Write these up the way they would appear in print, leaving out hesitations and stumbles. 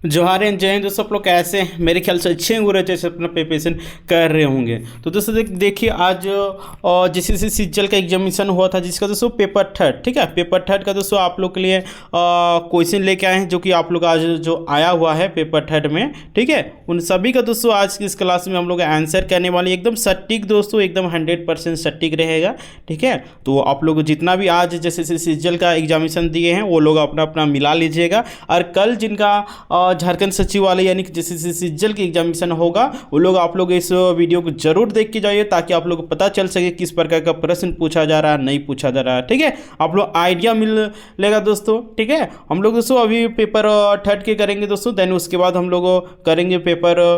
जोहार एंड जय हिंद दोस्तों। आप लोग कैसे हैं? मेरे ख्याल से अच्छे होंगे और अच्छे से अपना प्रिपरेशन कर रहे होंगे। तो दोस्तों देखिए आज जीसीसी सीजीएल का एग्जामिनेशन हुआ था, जिसका दोस्तों पेपर थर्ड, ठीक है, पेपर थर्ड का दोस्तों आप लोग के लिए क्वेश्चन लेके आए हैं, जो कि आप लोग आज जो आया हुआ है पेपर थर्ड में, ठीक है, उन सभी का दोस्तों आज की इस क्लास में हम लोग आंसर करने वाले, एकदम सटीक दोस्तों, एकदम 100% सटीक रहेगा, ठीक है। तो आप लोग जितना भी आज जैसे सीजीएल का एग्जामिनेशन दिए हैं वो लोग अपना अपना मिला लीजिएगा, और कल जिनका झारखंड सचिवालय यानी कि जैसे सीजीएल की एग्जामिनेशन होगा वो लोग आप लोग इस वीडियो को जरूर देख के जाइए, ताकि आप लोग को पता चल सके किस प्रकार का प्रश्न पूछा जा रहा है, नहीं पूछा जा रहा है, ठीक है। आप लोग आइडिया मिल लेगा दोस्तों, ठीक है। हम लोग दोस्तों अभी पेपर थर्ड के करेंगे दोस्तों, देन उसके बाद हम लोग करेंगे पेपर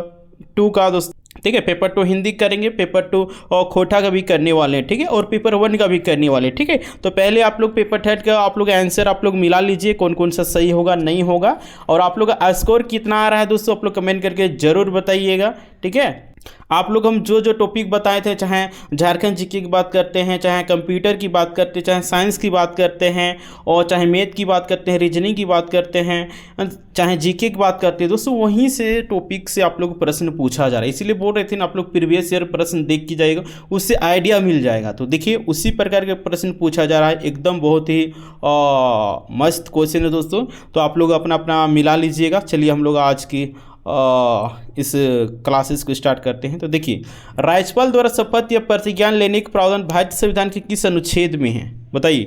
टू का दोस्तों, ठीक है। पेपर टू हिंदी करेंगे, पेपर टू और खोटा का भी करने वाले हैं, ठीक है, और पेपर वन का भी करने वाले हैं, ठीक है। तो पहले आप लोग पेपर थर्ड का आप लोग आंसर आप लोग मिला लीजिए, कौन कौन सा सही होगा नहीं होगा, और आप लोग का स्कोर कितना आ रहा है दोस्तों आप लोग कमेंट करके जरूर बताइएगा, ठीक है। आप लोग हम जो जो टॉपिक बताए थे, चाहे झारखंड जीके की बात करते हैं, चाहे कंप्यूटर की बात करते हैं, चाहे साइंस की बात करते हैं, और चाहे मैथ की बात करते हैं, रीजनिंग की बात करते हैं, चाहे जीके की बात करते हैं दोस्तों, वहीं से टॉपिक से आप लोग प्रश्न पूछा जा रहा है। इसीलिए बोल रहे थे ना, आप लोग प्रीवियस ईयर प्रश्न देख के जाएगा, उससे आइडिया मिल जाएगा। तो देखिए उसी प्रकार के प्रश्न पूछा जा रहा है, एकदम बहुत ही मस्त क्वेश्चन है दोस्तों। तो आप लोग अपना अपना मिला लीजिएगा। चलिए हम लोग आज की इस क्लासेस को स्टार्ट करते हैं। तो देखिए, राज्यपाल द्वारा शपथ या प्रतिज्ञान लेने के प्रावधान भारतीय संविधान के किस अनुच्छेद में है? बताइए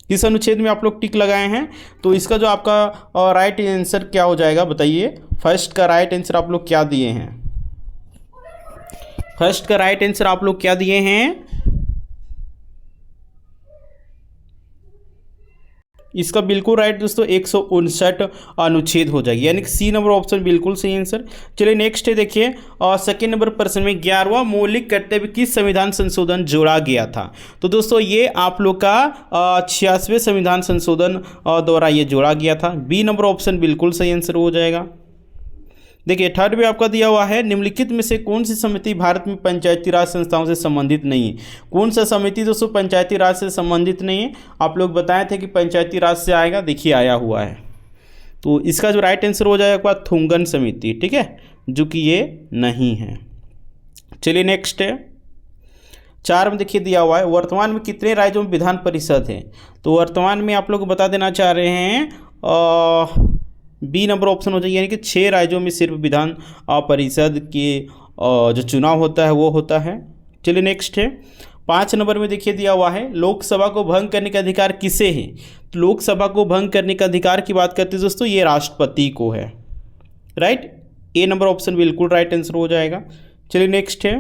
किस अनुच्छेद में आप लोग टिक लगाए हैं। तो इसका जो आपका राइट आंसर क्या हो जाएगा बताइए। फर्स्ट का राइट आंसर आप लोग क्या दिए हैं? फर्स्ट का राइट आंसर आप लोग क्या दिए हैं? इसका बिल्कुल राइट दोस्तों 159 अनुच्छेद हो जाएगी, यानी कि सी नंबर ऑप्शन बिल्कुल सही आंसर। चलिए नेक्स्ट है, देखिए और सेकेंड नंबर प्रश्न में 11वां मौलिक कर्तव्य किस संविधान संशोधन जोड़ा गया था? तो दोस्तों ये आप लोग का 86वें संविधान संशोधन द्वारा ये जोड़ा गया था। बी नंबर ऑप्शन बिल्कुल सही आंसर हो जाएगा। देखिए थर्ड में आपका दिया हुआ है, निम्नलिखित में से कौन सी समिति भारत में पंचायती राज संस्थाओं से संबंधित नहीं है? कौन सा समिति दोस्तों पंचायती राज से संबंधित नहीं है? आप लोग बताए थे कि पंचायती राज से आएगा, देखिए आया हुआ है। तो इसका जो राइट आंसर हो जाएगा थुंगन समिति, ठीक है, जो कि ये नहीं है। चलिए नेक्स्ट है, 4 में देखिए दिया हुआ है, वर्तमान में कितने राज्यों में विधान परिषद है? तो वर्तमान में आप लोग बता देना चाह रहे हैं बी नंबर ऑप्शन हो जाएगी, यानी कि 6 राज्यों में सिर्फ विधान परिषद के जो चुनाव होता है वो होता है। चलिए नेक्स्ट है, 5 नंबर में देखिए दिया हुआ है, लोकसभा को भंग करने का अधिकार किसे है? तो लोकसभा को भंग करने का अधिकार की बात करते हैं दोस्तों, ये राष्ट्रपति को है, राइट। ए नंबर ऑप्शन बिल्कुल राइट आंसर हो जाएगा। चलिए नेक्स्ट है,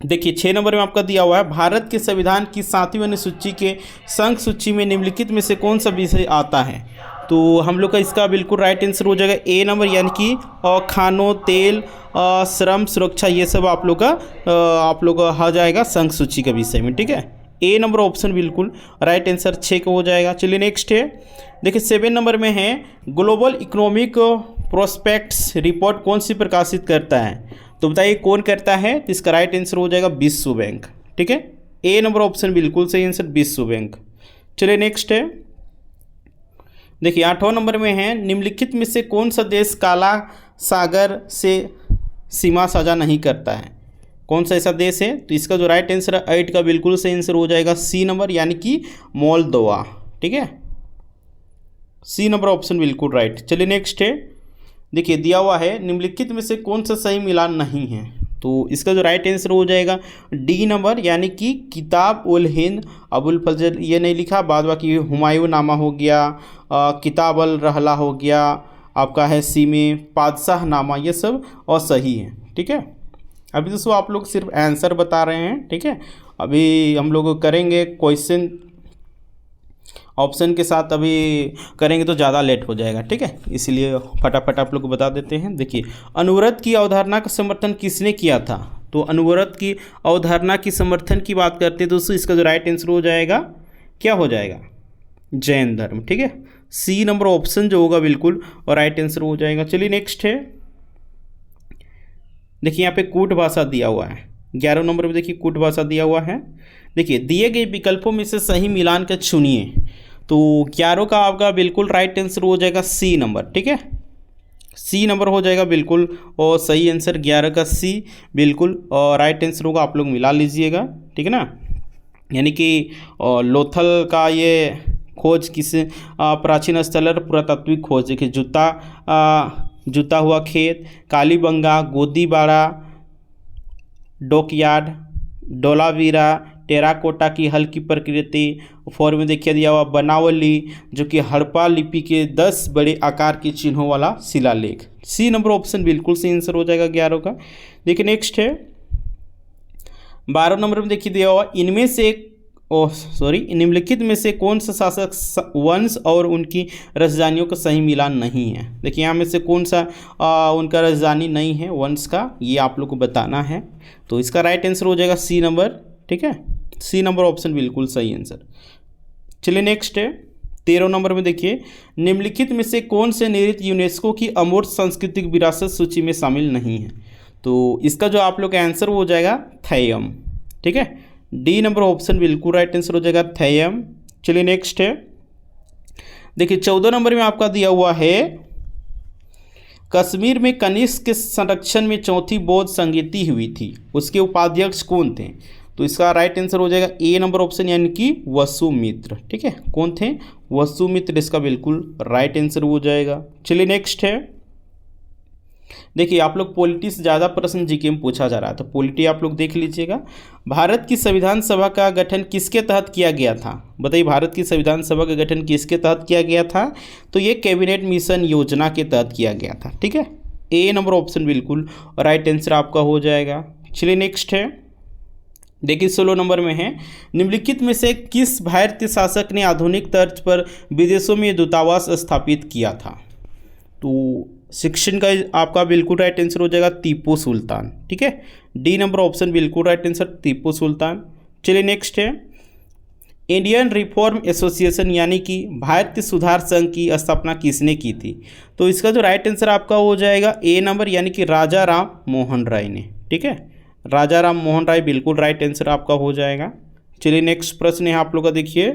देखिए 6 नंबर में आपका दिया हुआ है, भारत के संविधान की 7वीं अनुसूची के संघ सूची में निम्नलिखित में से कौन सा विषय आता है? तो हम लोग का इसका बिल्कुल राइट आंसर हो जाएगा ए नंबर, यानी कि खानों, तेल, श्रम, सुरक्षा, ये सब आप लोग का आ जाएगा संघ सूची के विषय में, ठीक है। ए नंबर ऑप्शन बिल्कुल राइट आंसर 6 का हो जाएगा। चलिए नेक्स्ट है, देखिए 7 नंबर में है, ग्लोबल इकोनॉमिक प्रोस्पेक्ट्स रिपोर्ट कौन सी प्रकाशित करता है? तो बताइए कौन करता है? तो इसका राइट आंसर हो जाएगा विश्व बैंक, ठीक है। ए नंबर ऑप्शन बिल्कुल सही आंसर विश्व बैंक। चलिए नेक्स्ट है, देखिए 8वां नंबर में है, निम्नलिखित में से कौन सा देश काला सागर से सीमा साझा नहीं करता है? कौन सा ऐसा देश है? तो इसका जो राइट आंसर है 8 का बिल्कुल सही आंसर हो जाएगा सी नंबर, यानी कि मोल्दोवा, ठीक है। सी नंबर ऑप्शन बिल्कुल राइट। चलिए नेक्स्ट है, देखिए दिया हुआ है, निम्नलिखित में से कौन सा सही मिलान नहीं है? तो इसका जो राइट आंसर हो जाएगा डी नंबर, यानी कि किताब उल हिंद अबुल फजल, ये नहीं लिखा, बाद बाकी हुमायूं नामा हो गया, किताब अल रहला हो गया, आपका है सी में पादशाह नामा, ये सब और सही है, ठीक है। अभी दोस्तों आप लोग सिर्फ आंसर बता रहे हैं, ठीक है। अभी हम लोग करेंगे क्वेश्चन ऑप्शन के साथ, अभी करेंगे तो ज़्यादा लेट हो जाएगा, ठीक है, इसलिए फटाफट आप लोग को बता देते हैं। देखिए अनुव्रत की अवधारणा का समर्थन किसने किया था? तो अनुव्रत की अवधारणा की समर्थन की बात करते हैं दोस्तों, इसका जो राइट आंसर हो जाएगा क्या हो जाएगा? जैन धर्म, ठीक है। सी नंबर ऑप्शन जो होगा बिल्कुल और राइट आंसर हो जाएगा। चलिए नेक्स्ट है, देखिए यहाँ पे कूट भाषा दिया हुआ है, 11 नंबर में देखिए कूट भाषा दिया हुआ है। देखिए दिए गए विकल्पों में से सही मिलान का चुनिए। तो 11 का आपका बिल्कुल राइट आंसर हो जाएगा सी नंबर, ठीक है, सी नंबर हो जाएगा बिल्कुल, और सही आंसर 11 का सी बिल्कुल और राइट आंसर होगा। आप लोग मिला लीजिएगा, ठीक है ना। यानी कि लोथल का ये खोज किस प्राचीन स्थल और पुरातात्विक खोज, देखिए जुता हुआ खेत, कालीबंगा, गोदीबाड़ा, डॉकयार्ड, डोलावीरा, टेराकोटा की हल्की प्रकृति, फॉर में देखिए दिया हुआ बनावली जो कि हड़प्पा लिपि के 10 बड़े आकार के चिन्हों वाला शिलालेख। सी नंबर ऑप्शन बिल्कुल सही आंसर हो जाएगा 11 का। देखिए नेक्स्ट है 12 नंबर में देखिए दिया हुआ इनमें से निम्नलिखित में से कौन सा शासक वंश और उनकी राजधानियों का सही मिलान नहीं है। देखिए यहाँ में से कौन सा उनका राजधानी नहीं है वंश का, ये आप लोग को बताना है। तो इसका राइट आंसर हो जाएगा सी नंबर, ठीक है, सी नंबर ऑप्शन बिल्कुल सही आंसर। चलिए नेक्स्ट है 13 नंबर में देखिए निम्नलिखित में से कौन से नृत्य यूनेस्को की अमूर्त सांस्कृतिक विरासत सूची में शामिल नहीं है। तो इसका जो आप लोग का आंसर हो जाएगा थैयम, ठीक है, डी नंबर ऑप्शन बिल्कुल राइट आंसर हो जाएगा थैयम। चलिए नेक्स्ट है देखिए 14 नंबर में आपका दिया हुआ है कश्मीर में कनिष्क के संरक्षण में चौथी बौद्ध संगीति हुई थी, उसके उपाध्यक्ष कौन थे। तो इसका राइट आंसर हो जाएगा ए नंबर ऑप्शन यानी कि वसुमित्र, ठीक है, कौन थे, वसुमित्र, इसका बिल्कुल राइट आंसर हो जाएगा। चलिए नेक्स्ट है देखिए आप लोग पॉलिटी से ज़्यादा प्रश्न जीके में पूछा जा रहा है, तो पॉलिटी आप लोग देख लीजिएगा। भारत की संविधान सभा का गठन किसके तहत किया गया था, बताइए भारत की संविधान सभा का गठन किसके तहत किया गया था। तो ये कैबिनेट मिशन योजना के तहत किया गया था, ठीक है, ए नंबर ऑप्शन बिल्कुल राइट आंसर आपका हो जाएगा। चलिए नेक्स्ट है देखिए 16 नंबर में है निम्नलिखित में से किस भारतीय शासक ने आधुनिक तर्ज पर विदेशों में दूतावास स्थापित किया था। तो शिक्षण का आपका बिल्कुल राइट आंसर हो जाएगा टीपू सुल्तान, ठीक है, डी नंबर ऑप्शन बिल्कुल राइट आंसर टीपू सुल्तान। चलिए नेक्स्ट है इंडियन रिफॉर्म एसोसिएशन यानी कि भारतीय सुधार संघ की स्थापना किसने की थी। तो इसका जो राइट आंसर आपका हो जाएगा ए नंबर यानी कि राजा राम मोहन राय ने, ठीक है, राजा राम मोहन राय बिल्कुल राइट आंसर आपका हो जाएगा। चलिए नेक्स्ट प्रश्न है आप लोग का देखिए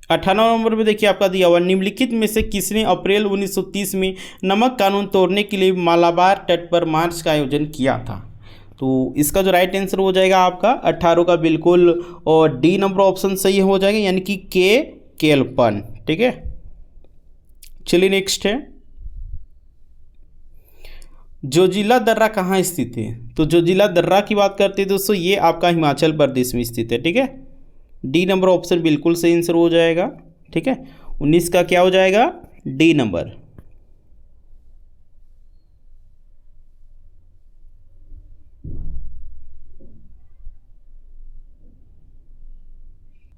18 नंबर में देखिए आपका दिया हुआ निम्नलिखित में से किसने अप्रैल 1930 में नमक कानून तोड़ने के लिए मालाबार तट पर मार्च का आयोजन किया था। तो इसका जो राइट आंसर हो जाएगा आपका 18 का बिल्कुल और डी नंबर ऑप्शन सही हो जाएगा यानी कि केलपन, ठीक है। चलिए नेक्स्ट है जोजिला दर्रा कहाँ स्थित है। तो जोजिला दर्रा की बात करते हैं दोस्तों, ये आपका हिमाचल प्रदेश में स्थित है, ठीक है, डी नंबर ऑप्शन बिल्कुल सही आंसर हो जाएगा, ठीक है। 19 का क्या हो जाएगा डी नंबर।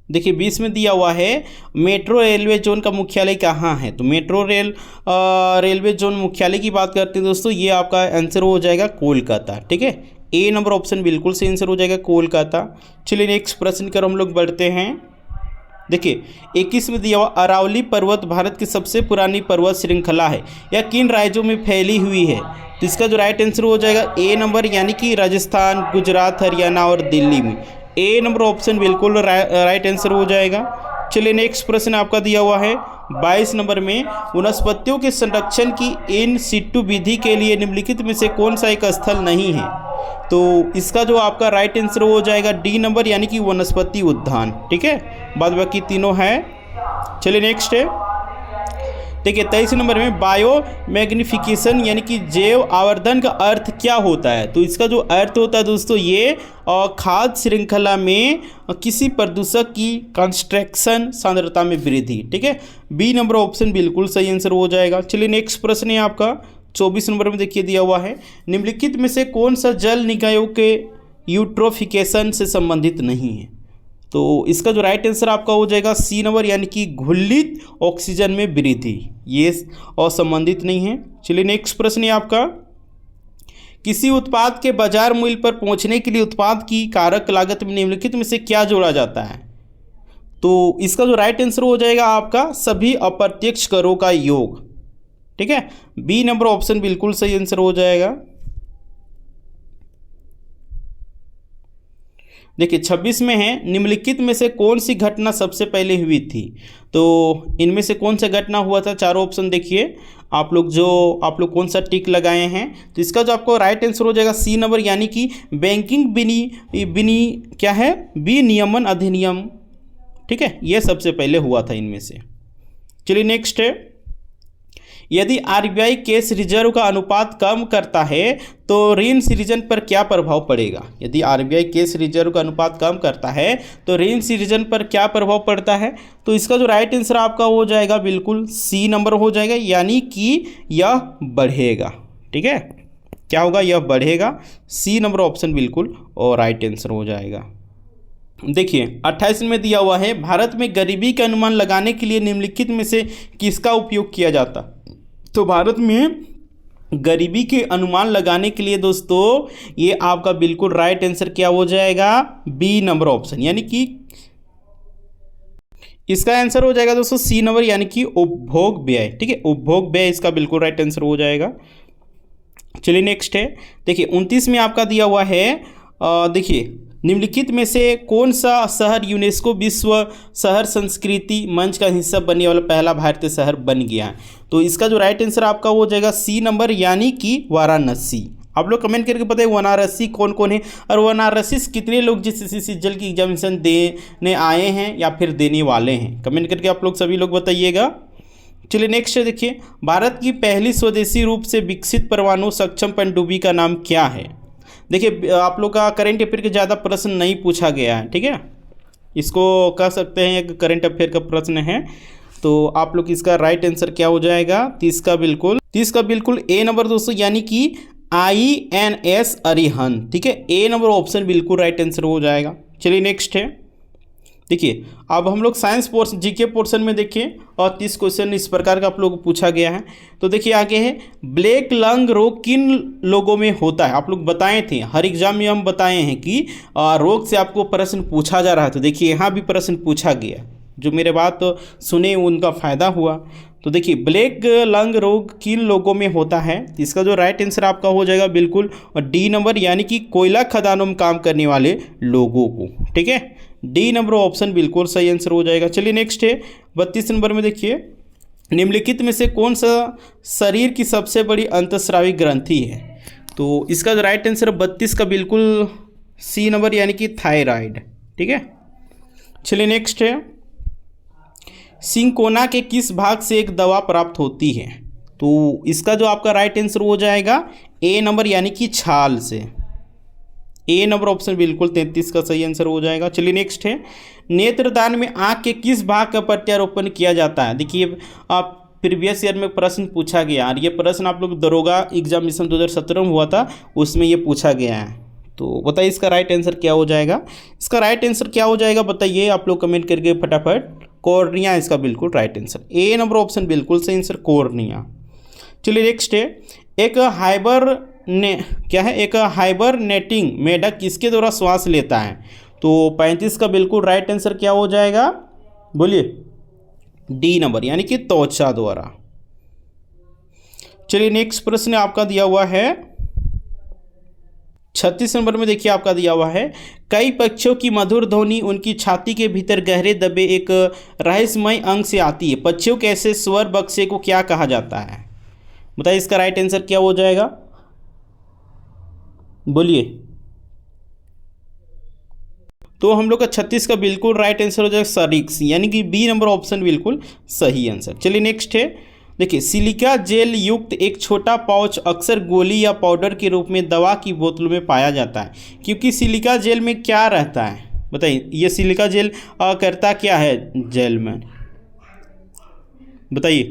देखिए 20 में दिया हुआ है मेट्रो रेलवे जोन का मुख्यालय कहाँ है। तो मेट्रो रेलवे जोन मुख्यालय की बात करते हैं दोस्तों, ये आपका आंसर हो जाएगा कोलकाता, ठीक है, ए नंबर ऑप्शन बिल्कुल सही आंसर हो जाएगा कोलकाता। चलिए नेक्स्ट प्रश्न की ओर हम लोग बढ़ते हैं। देखिए 21 में दिया हुआ अरावली पर्वत भारत की सबसे पुरानी पर्वत श्रृंखला है, यह किन राज्यों में फैली हुई है। तो इसका जो राइट आंसर हो जाएगा ए नंबर यानी कि राजस्थान, गुजरात, हरियाणा और दिल्ली में, ए नंबर ऑप्शन बिल्कुल राइट आंसर हो जाएगा। चलिए नेक्स्ट प्रश्न आपका दिया हुआ है 22 नंबर में वनस्पतियों के संरक्षण की इन सिट्टू विधि के लिए निम्नलिखित में से कौन सा एक स्थल नहीं है। तो इसका जो आपका राइट आंसर हो जाएगा डी नंबर यानी कि वनस्पति उद्यान, ठीक है, बाद बाकी तीनों है। चलिए नेक्स्ट है देखिए 23 नंबर में बायो मैग्निफिकेशन यानी कि जैव आवर्धन का अर्थ क्या होता है। तो इसका जो अर्थ होता है दोस्तों ये खाद्य श्रृंखला में किसी प्रदूषक की कंस्ट्रक्शन सांद्रता में वृद्धि, ठीक है, बी नंबर ऑप्शन बिल्कुल सही आंसर हो जाएगा। चलिए नेक्स्ट प्रश्न है आपका 24 नंबर में देखिए दिया हुआ है निम्नलिखित में से कौन सा जल निकायों के यूट्रोफिकेशन से संबंधित नहीं है। तो इसका जो राइट आंसर आपका हो जाएगा सी नंबर यानी कि घुलित ऑक्सीजन में वृद्धि, ये असंबंधित नहीं है। चलिए नेक्स्ट प्रश्न है आपका किसी उत्पाद के बाजार मूल्य पर पहुंचने के लिए उत्पाद की कारक लागत में निम्नलिखित में से क्या जोड़ा जाता है। तो इसका जो राइट आंसर हो जाएगा आपका सभी अप्रत्यक्ष करों का योग, ठीक है, बी नंबर ऑप्शन बिल्कुल सही आंसर हो जाएगा। देखिए 26 में है, निम्नलिखित में से कौन सी घटना सबसे पहले हुई थी। तो इनमें से कौन सा घटना हुआ था, चारों ऑप्शन देखिए आप लोग कौन सा टिक लगाए हैं। तो इसका जो आपको राइट आंसर हो जाएगा सी नंबर, यानी कि बैंकिंग क्या है, विनियमन अधिनियम। ठीक है, ये सबसे पहले हुआ था इनमें से। चलिए नेक्स्ट है, यदि आरबीआई कैश रिजर्व का अनुपात कम करता है तो ऋण सृजन पर क्या प्रभाव पड़ेगा। यदि आरबीआई कैश रिजर्व का अनुपात कम करता है तो ऋण सृजन पर क्या प्रभाव पड़ता है। तो इसका जो राइट आंसर आपका हो जाएगा बिल्कुल सी नंबर हो जाएगा, यानी कि यह बढ़ेगा। ठीक है, क्या होगा, यह बढ़ेगा। सी नंबर ऑप्शन बिल्कुल और राइट आंसर हो जाएगा। देखिए 28 में दिया हुआ है, भारत में गरीबी का अनुमान लगाने के लिए निम्नलिखित में से किसका उपयोग किया जाता। तो भारत में गरीबी के अनुमान लगाने के लिए दोस्तों ये आपका बिल्कुल राइट आंसर क्या हो जाएगा, बी नंबर ऑप्शन, यानी कि इसका आंसर हो जाएगा दोस्तों सी नंबर, यानी कि उपभोग व्यय। ठीक है, उपभोग व्यय इसका बिल्कुल राइट आंसर हो जाएगा। चलिए नेक्स्ट है, देखिए 29 में आपका दिया हुआ है, देखिए निम्नलिखित में से कौन सा शहर यूनेस्को विश्व शहर संस्कृति मंच का हिस्सा बनने वाला पहला भारतीय शहर बन गया है। तो इसका जो राइट आंसर आपका हो जाएगा सी नंबर, यानी कि वाराणसी। आप लोग कमेंट करके बताइए वाराणसी कौन कौन है, और वाराणसी से कितने लोग जिस सीजल की एग्जामिनेशन देने आए हैं या फिर देने वाले हैं, कमेंट करके आप लोग सभी लोग बताइएगा। चलिए नेक्स्ट देखिए, भारत की पहली स्वदेशी रूप से विकसित परमाणु सक्षम पनडुब्बी का नाम क्या है। देखिए आप लोग का करंट अफेयर के ज़्यादा प्रश्न नहीं पूछा गया है। ठीक है, इसको कह सकते हैं एक करंट अफेयर का प्रश्न है। तो आप लोग इसका राइट आंसर क्या हो जाएगा, 30 का बिल्कुल ए नंबर दोस्तों, यानी कि INS अरिहंत। ठीक है, ए नंबर ऑप्शन बिल्कुल राइट आंसर हो जाएगा। चलिए नेक्स्ट है, देखिए अब हम लोग साइंस पोर्शन जीके पोर्शन में देखिए, और 30 क्वेश्चन इस प्रकार का आप लोग को पूछा गया है। तो देखिए आगे है, ब्लैक लंग रोग किन लोगों में होता है। आप लोग बताए थे, हर एग्जाम में हम बताए हैं कि रोग से आपको प्रश्न पूछा जा रहा है। तो देखिए यहाँ भी प्रश्न पूछा गया, जो मेरे बात सुने उनका फ़ायदा हुआ। तो देखिए ब्लैक लंग रोग किन लोगों में होता है। इसका जो राइट आंसर आपका हो जाएगा बिल्कुल डी नंबर, यानी कि कोयला खदानों में काम करने वाले लोगों को। ठीक है, डी नंबर ऑप्शन बिल्कुल सही आंसर हो जाएगा। चलिए नेक्स्ट है, 32 नंबर में देखिए, निम्नलिखित में से कौन सा शरीर की सबसे बड़ी अंतःस्रावी ग्रंथि है। तो इसका जो राइट आंसर 32 का बिल्कुल सी नंबर, यानी कि थायराइड। ठीक है, चलिए नेक्स्ट है, सिंकोना के किस भाग से एक दवा प्राप्त होती है। तो इसका जो आपका राइट आंसर हो जाएगा ए नंबर, यानी कि छाल से। ए नंबर ऑप्शन बिल्कुल 33 का सही आंसर हो जाएगा। चलिए नेक्स्ट है, नेत्रदान में आँख के किस भाग का प्रत्यारोपण किया जाता है। देखिए आप प्रीवियस ईयर में प्रश्न पूछा गया, और ये प्रश्न आप लोग दरोगा एग्जामिनेशन 2017 में हुआ था, उसमें ये पूछा गया है। तो बताइए इसका राइट आंसर क्या हो जाएगा। इसका राइट आंसर क्या हो जाएगा बताइए आप लोग कमेंट करके फटाफट। कॉर्निया इसका बिल्कुल राइट आंसर, ए नंबर ऑप्शन बिल्कुल सही आंसर, कॉर्निया। चलिए नेक्स्ट है, एक हाइबरनेटिंग मेढक किसके द्वारा श्वास लेता है। तो 35 का बिल्कुल राइट आंसर क्या हो जाएगा, बोलिए, डी नंबर, यानी कि त्वचा द्वारा। चलिए नेक्स्ट प्रश्न आपका दिया हुआ है 36 नंबर में, देखिए आपका दिया हुआ है, कई पक्षियों की मधुर ध्वनि उनकी छाती के भीतर गहरे दबे एक रहस्यमय अंग से आती है। पक्षियों के ऐसे स्वर बक्से को क्या कहा जाता है। बताइए इसका राइट आंसर क्या हो जाएगा, बोलिए। तो हम लोग का 36 का बिल्कुल राइट आंसर हो जाएगा सरिक्स, यानी कि बी नंबर ऑप्शन बिल्कुल सही आंसर। चलिए नेक्स्ट है, देखिए सिलिका जेल युक्त एक छोटा पाउच अक्सर गोली या पाउडर के रूप में दवा की बोतलों में पाया जाता है, क्योंकि सिलिका जेल में क्या रहता है। बताइए ये सिलिका जेल करता क्या है जेल में, बताइए।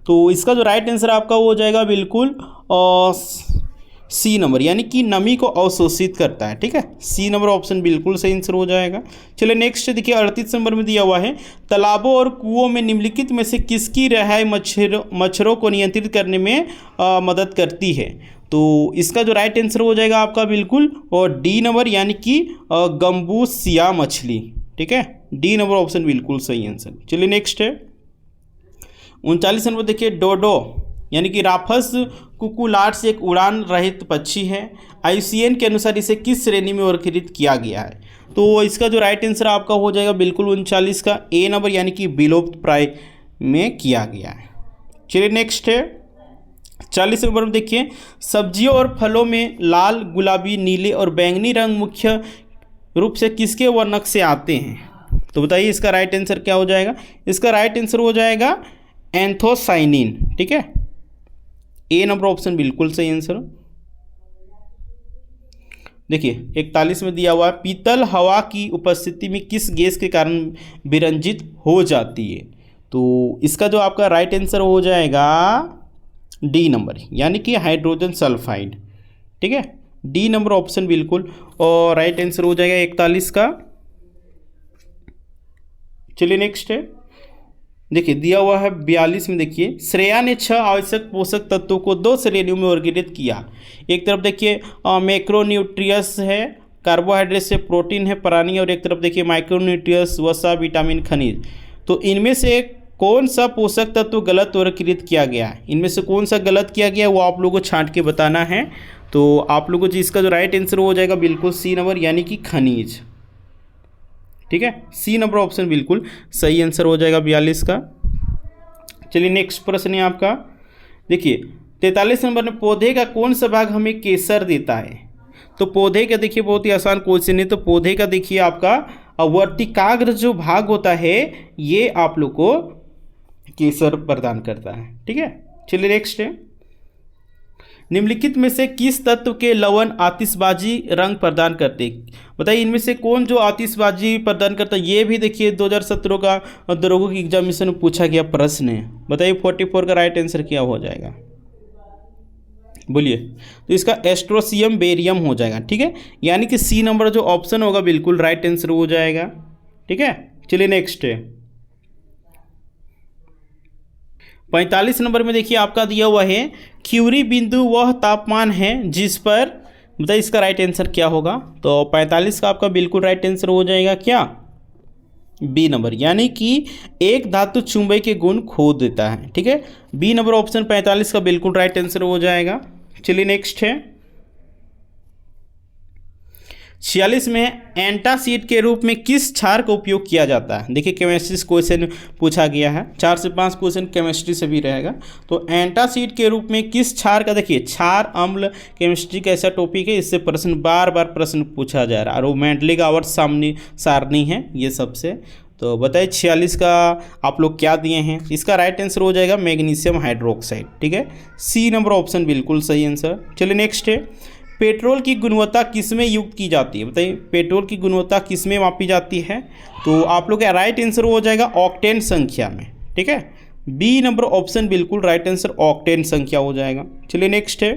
तो इसका जो राइट आंसर आपका हो जाएगा बिल्कुल सी नंबर, यानी कि नमी को अवशोषित करता है। ठीक है, सी नंबर ऑप्शन बिल्कुल सही आंसर हो जाएगा। चलिए नेक्स्ट देखिए 38 नंबर में दिया हुआ है, तालाबों और कुओं में निम्नलिखित में से किसकी रिहाई मच्छरों को नियंत्रित करने में मदद करती है। तो इसका जो राइट आंसर हो जाएगा आपका बिल्कुल और डी नंबर, यानी कि गम्बूसिया मछली। ठीक है, डी नंबर ऑप्शन बिल्कुल सही आंसर। चलिए नेक्स्ट है 39 नंबर, देखिए डोडो यानी कि राफस कुकुलार्स एक उड़ान रहित पक्षी है। IUCN के अनुसार इसे किस श्रेणी में वर्गीकृत किया गया है। तो इसका जो राइट आंसर आपका हो जाएगा बिल्कुल 39 का ए नंबर, यानी कि विलुप्त प्राय में किया गया है। चलिए नेक्स्ट है 40 नंबर में देखिए, सब्जियों और फलों में लाल, गुलाबी, नीले और बैंगनी रंग मुख्य रूप से किसके वर्णक से आते हैं? तो बताइए इसका राइट आंसर क्या हो जाएगा? इसका राइट आंसर हो जाएगा एंथोसाइनिन। ठीक है, ए नंबर ऑप्शन बिल्कुल सही आंसर। देखिए 41 में दिया हुआ है, पीतल हवा की उपस्थिति में किस गैस के कारण विरंजित हो जाती है? तो इसका जो आपका राइट आंसर हो जाएगा डी नंबर, यानी कि हाइड्रोजन सल्फाइड। ठीक है, डी नंबर ऑप्शन बिल्कुल और राइट आंसर हो जाएगा 41 का। चलिए नेक्स्ट है, देखिए दिया हुआ है 42 में, देखिए श्रेया ने 6 आवश्यक पोषक तत्वों को 2 श्रेणियों में वर्गीकृत किया। एक तरफ देखिए मैक्रोन्यूट्रियस है, कार्बोहाइड्रेट से प्रोटीन है, प्राणी, और एक तरफ देखिए माइक्रोन्यूट्रियस, वसा, विटामिन, खनिज। तो इनमें से कौन सा पोषक तत्व गलत वर्गीकृत किया गया है? इनमें से कौन सा गलत किया गया वो आप लोगों को छांट के बताना है। तो आप लोगों को इसका जो राइट आंसर हो जाएगा बिल्कुल सी नंबर, यानी कि खनिज। ठीक है, सी नंबर ऑप्शन बिल्कुल सही आंसर हो जाएगा 42 का। चलिए नेक्स्ट प्रश्न है आपका, देखिए 43 नंबर में, पौधे का कौन सा भाग हमें केसर देता है? तो पौधे का देखिए बहुत ही आसान क्वेश्चन है। तो पौधे का देखिए आपका वर्तिकाग्र जो भाग होता है ये आप लोग को केसर प्रदान करता है। ठीक है, चलिए नेक्स्ट है, निम्नलिखित में से किस तत्व के लवण आतिशबाजी रंग प्रदान करते हैं? बताइए इनमें से कौन जो आतिशबाजी प्रदान करता है? ये भी देखिए 2017 का दरोगा की एग्जामिनेशन में पूछा गया प्रश्न है। बताइए 44 का राइट आंसर क्या हो जाएगा? बोलिए। तो इसका एस्ट्रोसियम बेरियम हो जाएगा। ठीक है, यानी कि सी नंबर जो ऑप्शन होगा बिल्कुल राइट आंसर हो जाएगा। ठीक है, चलिए नेक्स्ट है 45 नंबर में, देखिए आपका दिया हुआ है, क्यूरी बिंदु वह तापमान है जिस पर, बताइए इसका राइट आंसर क्या होगा? तो 45 का आपका बिल्कुल राइट आंसर हो जाएगा क्या? बी नंबर, यानी कि एक धातु चुंबक के गुण खो देता है। ठीक है, बी नंबर ऑप्शन 45 का बिल्कुल राइट आंसर हो जाएगा। चलिए नेक्स्ट है 46 में, एंटासिड के रूप में किस क्षार का उपयोग किया जाता है? देखिए केमिस्ट्री क्वेश्चन पूछा गया है, 4 से 5 क्वेश्चन केमिस्ट्री से भी रहेगा। तो एंटासिड के रूप में किस क्षार का, देखिए क्षार अम्ल केमिस्ट्री का ऐसा टॉपिक है, इससे प्रश्न बार बार प्रश्न पूछा जा रहा है, और वो मेंडली का आवर्त सारणी है ये सबसे। तो बताइए 46 का आप लोग क्या दिए हैं? इसका राइट आंसर हो जाएगा मैग्नीशियम हाइड्रोक्साइड। ठीक है, सी नंबर ऑप्शन बिल्कुल सही आंसर। चलिए नेक्स्ट है, पेट्रोल की गुणवत्ता किसमें युक्त की जाती है? बताइए पेट्रोल की गुणवत्ता किसमें मापी जाती है? तो आप लोग का राइट आंसर हो जाएगा ऑक्टेन संख्या में। ठीक है, बी नंबर ऑप्शन बिल्कुल राइट आंसर ऑक्टेन संख्या हो जाएगा। चलिए नेक्स्ट है,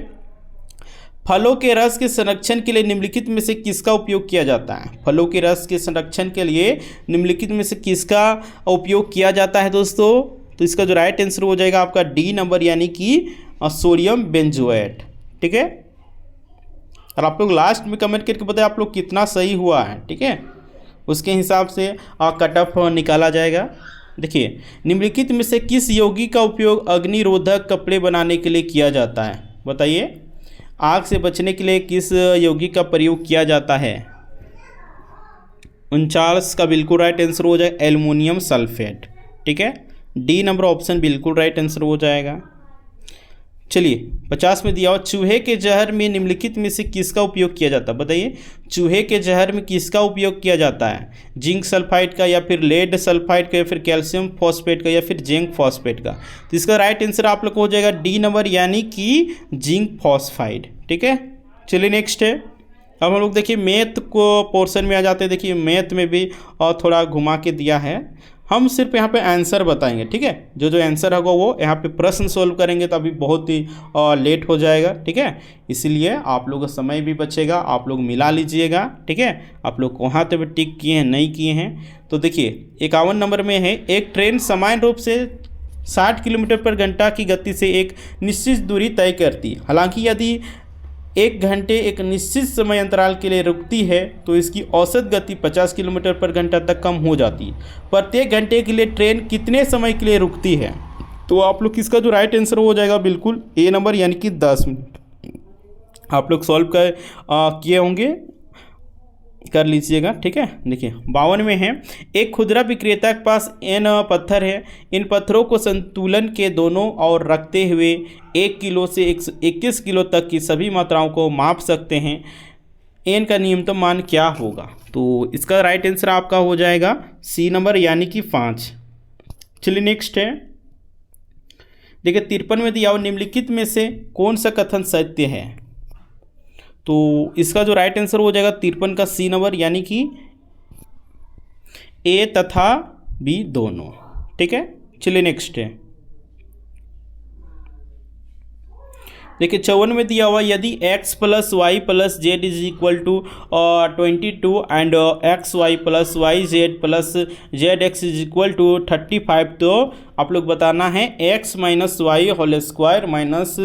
फलों के रस के संरक्षण के लिए निम्नलिखित में से किसका उपयोग किया जाता है? फलों के रस के संरक्षण के लिए निम्नलिखित में से किसका उपयोग किया जाता है दोस्तों? तो इसका जो राइट आंसर हो जाएगा आपका डी नंबर, यानी कि सोडियम बेंजोएट। ठीक है, और आप लोग लास्ट में कमेंट करके बताएं आप लोग कितना सही हुआ है। ठीक है, उसके हिसाब से कट ऑफ निकाला जाएगा। देखिए निम्नलिखित में से किस यौगिक का उपयोग अग्निरोधक कपड़े बनाने के लिए किया जाता है? बताइए आग से बचने के लिए किस यौगिक का प्रयोग किया जाता है? 49 का बिल्कुल राइट आंसर हो जाएगा एल्युमिनियम सल्फेट। ठीक है, डी नंबर ऑप्शन बिल्कुल राइट आंसर हो जाएगा। चलिए 50 में दिया हुआ, चूहे के जहर में निम्नलिखित में से किसका उपयोग किया जाता है? बताइए चूहे के जहर में किसका उपयोग किया जाता है? जिंक सल्फाइड का, या फिर लेड सल्फाइड का, या फिर कैल्शियम फॉस्फेट का, या फिर जिंक फॉस्फेट का? तो इसका राइट आंसर आप लोग को हो जाएगा डी नंबर, यानी कि जिंक फॉस्फाइड। ठीक है, चलिए नेक्स्ट है, अब हम लोग देखिए मैथ को पोर्शन में आ जाते हैं। देखिए मैथ में भी और थोड़ा घुमा के दिया है, हम सिर्फ यहाँ पे आंसर बताएंगे। ठीक है, जो जो आंसर होगा वो यहाँ पे प्रश्न सोल्व करेंगे, तो अभी बहुत ही लेट हो जाएगा। ठीक है, इसीलिए आप लोगों का समय भी बचेगा, आप लोग मिला लीजिएगा। ठीक है, आप लोग कहाँ तक टिक किए हैं नहीं किए हैं। तो देखिए 51 नंबर में है, एक ट्रेन समान रूप से 60 किलोमीटर पर घंटा की गति से एक निश्चित दूरी तय करती है। हालांकि यदि 1 घंटे एक निश्चित समय अंतराल के लिए रुकती है तो इसकी औसत गति 50 किलोमीटर पर घंटा तक कम हो जाती है। प्रत्येक घंटे के लिए ट्रेन कितने समय के लिए रुकती है? तो आप लोग इसका जो राइट आंसर हो जाएगा बिल्कुल ए नंबर, यानी कि 10 मिनट। आप लोग सॉल्व किए होंगे कर लीजिएगा, ठीक है। देखिए 52 में है, एक खुदरा विक्रेता के पास n पत्थर है, इन पत्थरों को संतुलन के दोनों ओर रखते हुए 1 किलो से 21 किलो तक की सभी मात्राओं को माप सकते हैं, n का न्यूनतम मान क्या होगा। तो इसका राइट आंसर आपका हो जाएगा सी नंबर यानी कि 5। चलिए नेक्स्ट है, देखिए 53 में दिया हुआ निम्नलिखित में से कौन सा कथन सत्य है। तो इसका जो राइट आंसर हो जाएगा 53 का सी नंबर यानी कि ए तथा बी दोनों, ठीक है। चलिए नेक्स्ट है, देखिए 54 में दिया हुआ यदि x plus y plus z is equal to 22 and x y plus y z plus z x is equal to 35, तो आप लोग बताना है x minus y whole square minus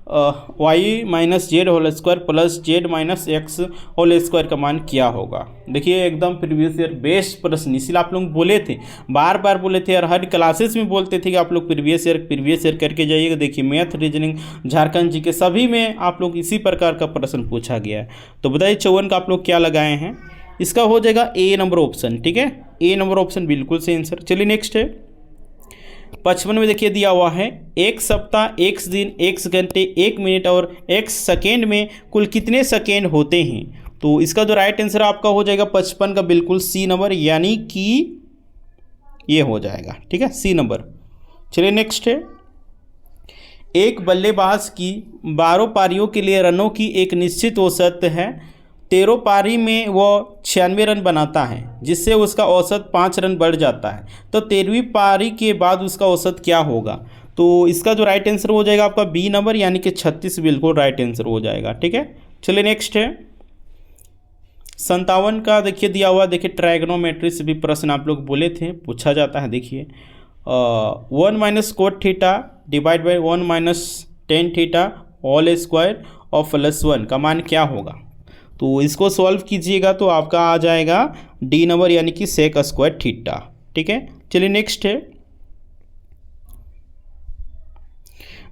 y minus z whole square plus z minus x whole square का मान क्या होगा। देखिए एकदम प्रीवियस ईयर बेस्ट प्रश्न, इसीलिए आप लोग बोले थे, बार बार बोले थे और हर क्लासेस में बोलते थे कि आप लोग प्रीवियस ईयर करके जाइएगा। देखिए मैथ, रीजनिंग, झारखंड जी के सभी में आप लोग इसी प्रकार का प्रश्न पूछा गया है। तो बताइए 54 का आप लोग क्या लगाए हैं। इसका हो जाएगा ए नंबर ऑप्शन, ठीक है, ए नंबर ऑप्शन बिल्कुल सही आंसर। चलिए नेक्स्ट है, 55 में देखिए दिया हुआ है एक सप्ताह, एक दिन, एक घंटे, एक मिनट और एक सेकेंड में कुल कितने सेकेंड होते हैं। तो इसका जो राइट आंसर आपका हो जाएगा 55 का बिल्कुल सी नंबर यानी कि ये हो जाएगा, ठीक है, सी नंबर। चलिए नेक्स्ट है, एक बल्लेबाज की 12 पारियों के लिए रनों की एक निश्चित औसत है, 13 पारी में वो 96 रन बनाता है जिससे उसका औसत 5 रन बढ़ जाता है, तो 13वीं पारी के बाद उसका औसत क्या होगा। तो इसका जो राइट आंसर हो जाएगा आपका बी नंबर यानी कि 36 बिल्कुल राइट आंसर हो जाएगा, ठीक है। चलिए नेक्स्ट है, 57 का देखिए दिया हुआ, देखिए ट्रायगोनोमेट्री से भी प्रश्न आप लोग बोले थे पूछा जाता है। देखिए 1 minus cot theta divide by 1 minus tan theta whole square और प्लस 1 का मान क्या होगा। तो इसको सॉल्व कीजिएगा तो आपका आ जाएगा डी नंबर यानी कि सेक स्क्वायर थीटा, ठीक है। चलिए नेक्स्ट है,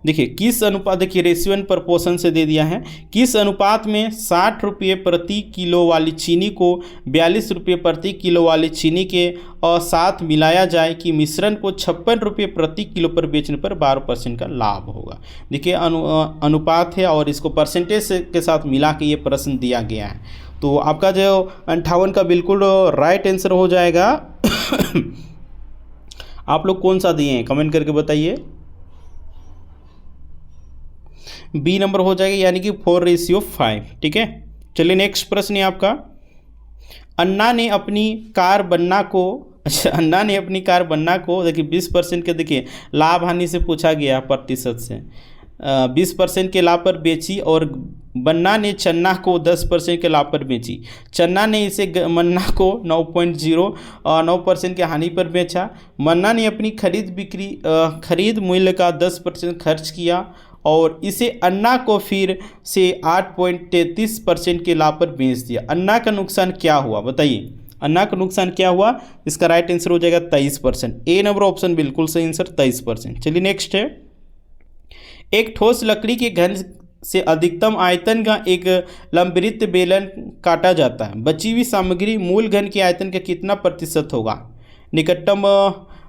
देखिए किस अनुपात, देखिए रेशियो एंड प्रपोर्शन से दे दिया है, किस अनुपात में 60 रुपये प्रति किलो वाली चीनी को 42 रुपये प्रति किलो वाली चीनी के साथ मिलाया जाए कि मिश्रण को 56 रुपये प्रति किलो पर बेचने पर 12% का लाभ होगा। देखिए अनुपात है और इसको परसेंटेज के साथ मिला के ये प्रश्न दिया गया है। तो आपका जो 58 का बिल्कुल राइट आंसर हो जाएगा। आप लोग कौन सा दिए हैं कमेंट करके बताइए। बी नंबर हो जाएगा यानी कि 4:5, ठीक है। चलिए नेक्स्ट प्रश्न है आपका, अन्ना ने अपनी कार बनना को देखिए 20% के, देखिए लाभ हानि से पूछा गया प्रतिशत से, 20% के लाभ पर बेची और बन्ना ने चन्ना को 10% के लाभ पर बेची। चन्ना ने इसे मन्ना को 9% के हानि पर बेचा। मन्ना ने अपनी खरीद मूल्य का 10% खर्च किया और इसे अन्ना को फिर से 8.33% के लाभ पर बेच दिया। अन्ना का नुकसान क्या हुआ बताइए, अन्ना का नुकसान क्या हुआ। इसका राइट आंसर हो जाएगा 23%, ए नंबर ऑप्शन बिल्कुल सही आंसर 23%। चलिए नेक्स्ट है, एक ठोस लकड़ी के घन से अधिकतम आयतन का एक लंबवृत्त बेलन काटा जाता है, बची हुई सामग्री मूल घन के आयतन का कितना प्रतिशत होगा। निकटतम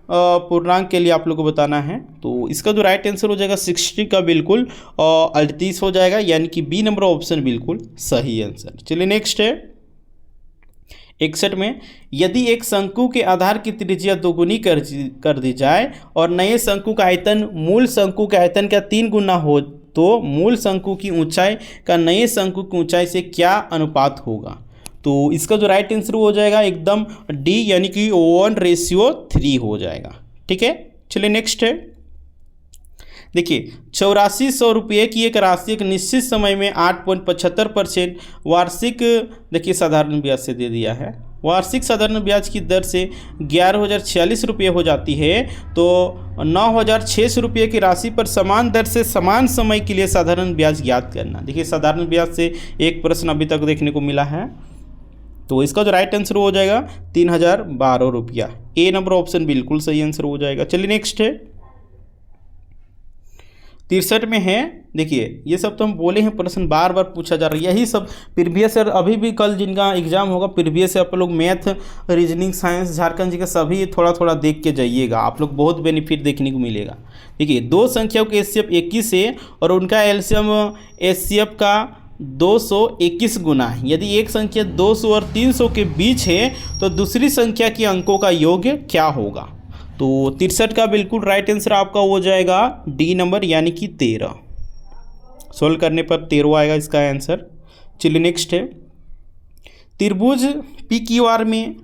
पूर्णांक के लिए आप लोग को बताना है। तो इसका जो राइट आंसर हो जाएगा 60 का बिल्कुल 38 हो जाएगा यानी कि बी नंबर ऑप्शन बिल्कुल सही आंसर। चलिए नेक्स्ट है, 61 में यदि एक शंकु के आधार की त्रिज्या दोगुनी कर दी जाए और नए शंकु का आयतन मूल शंकु के आयतन का 3 गुना हो तो मूल शंकु की ऊंचाई का नए शंकु की ऊंचाई से क्या अनुपात होगा। तो इसका जो राइट आंसर हो जाएगा एकदम डी यानी कि 1:3 हो जाएगा, ठीक है। चलिए नेक्स्ट है, देखिए 8400 रुपये की एक राशि एक निश्चित समय में 8.75% वार्षिक, देखिए साधारण ब्याज से दे दिया है। वार्षिक साधारण ब्याज की दर से 11,046 रुपये हो जाती है, तो 9,600 रुपये की राशि पर समान दर से समान समय के लिए साधारण ब्याज ज्ञात करना। देखिए साधारण ब्याज से एक प्रश्न अभी तक देखने को मिला है, तो इसका जो राइट आंसर हो जाएगा 3,012 रुपया, ए नंबर ऑप्शन बिल्कुल सही आंसर हो जाएगा। चलिए नेक्स्ट है, 63 में है। देखिए ये सब तो हम बोले हैं, प्रश्न बार बार पूछा जा रहा है, यही सब प्रीवियस ईयर, अभी भी कल जिनका एग्जाम होगा प्रीवियस ईयर आप लोग मैथ, रीजनिंग, साइंस, झारखंड जी का सभी थोड़ा थोड़ा देख के जाइएगा, आप लोग बहुत बेनिफिट देखने को मिलेगा। देखिए दो संख्याओं के एचसीएफ 21 है और उनका एलसीएम एचसीएफ का 221 गुना है। यदि एक संख्या 200 और 300 के बीच है तो दूसरी संख्या के अंकों का योग क्या होगा? तो 63 का बिल्कुल राइट आंसर आपका हो जाएगा डी नंबर यानी कि 13। सोल्व करने पर 13 आएगा इसका आंसर। चलिए नेक्स्ट है, त्रिभुज पी क्यू आर में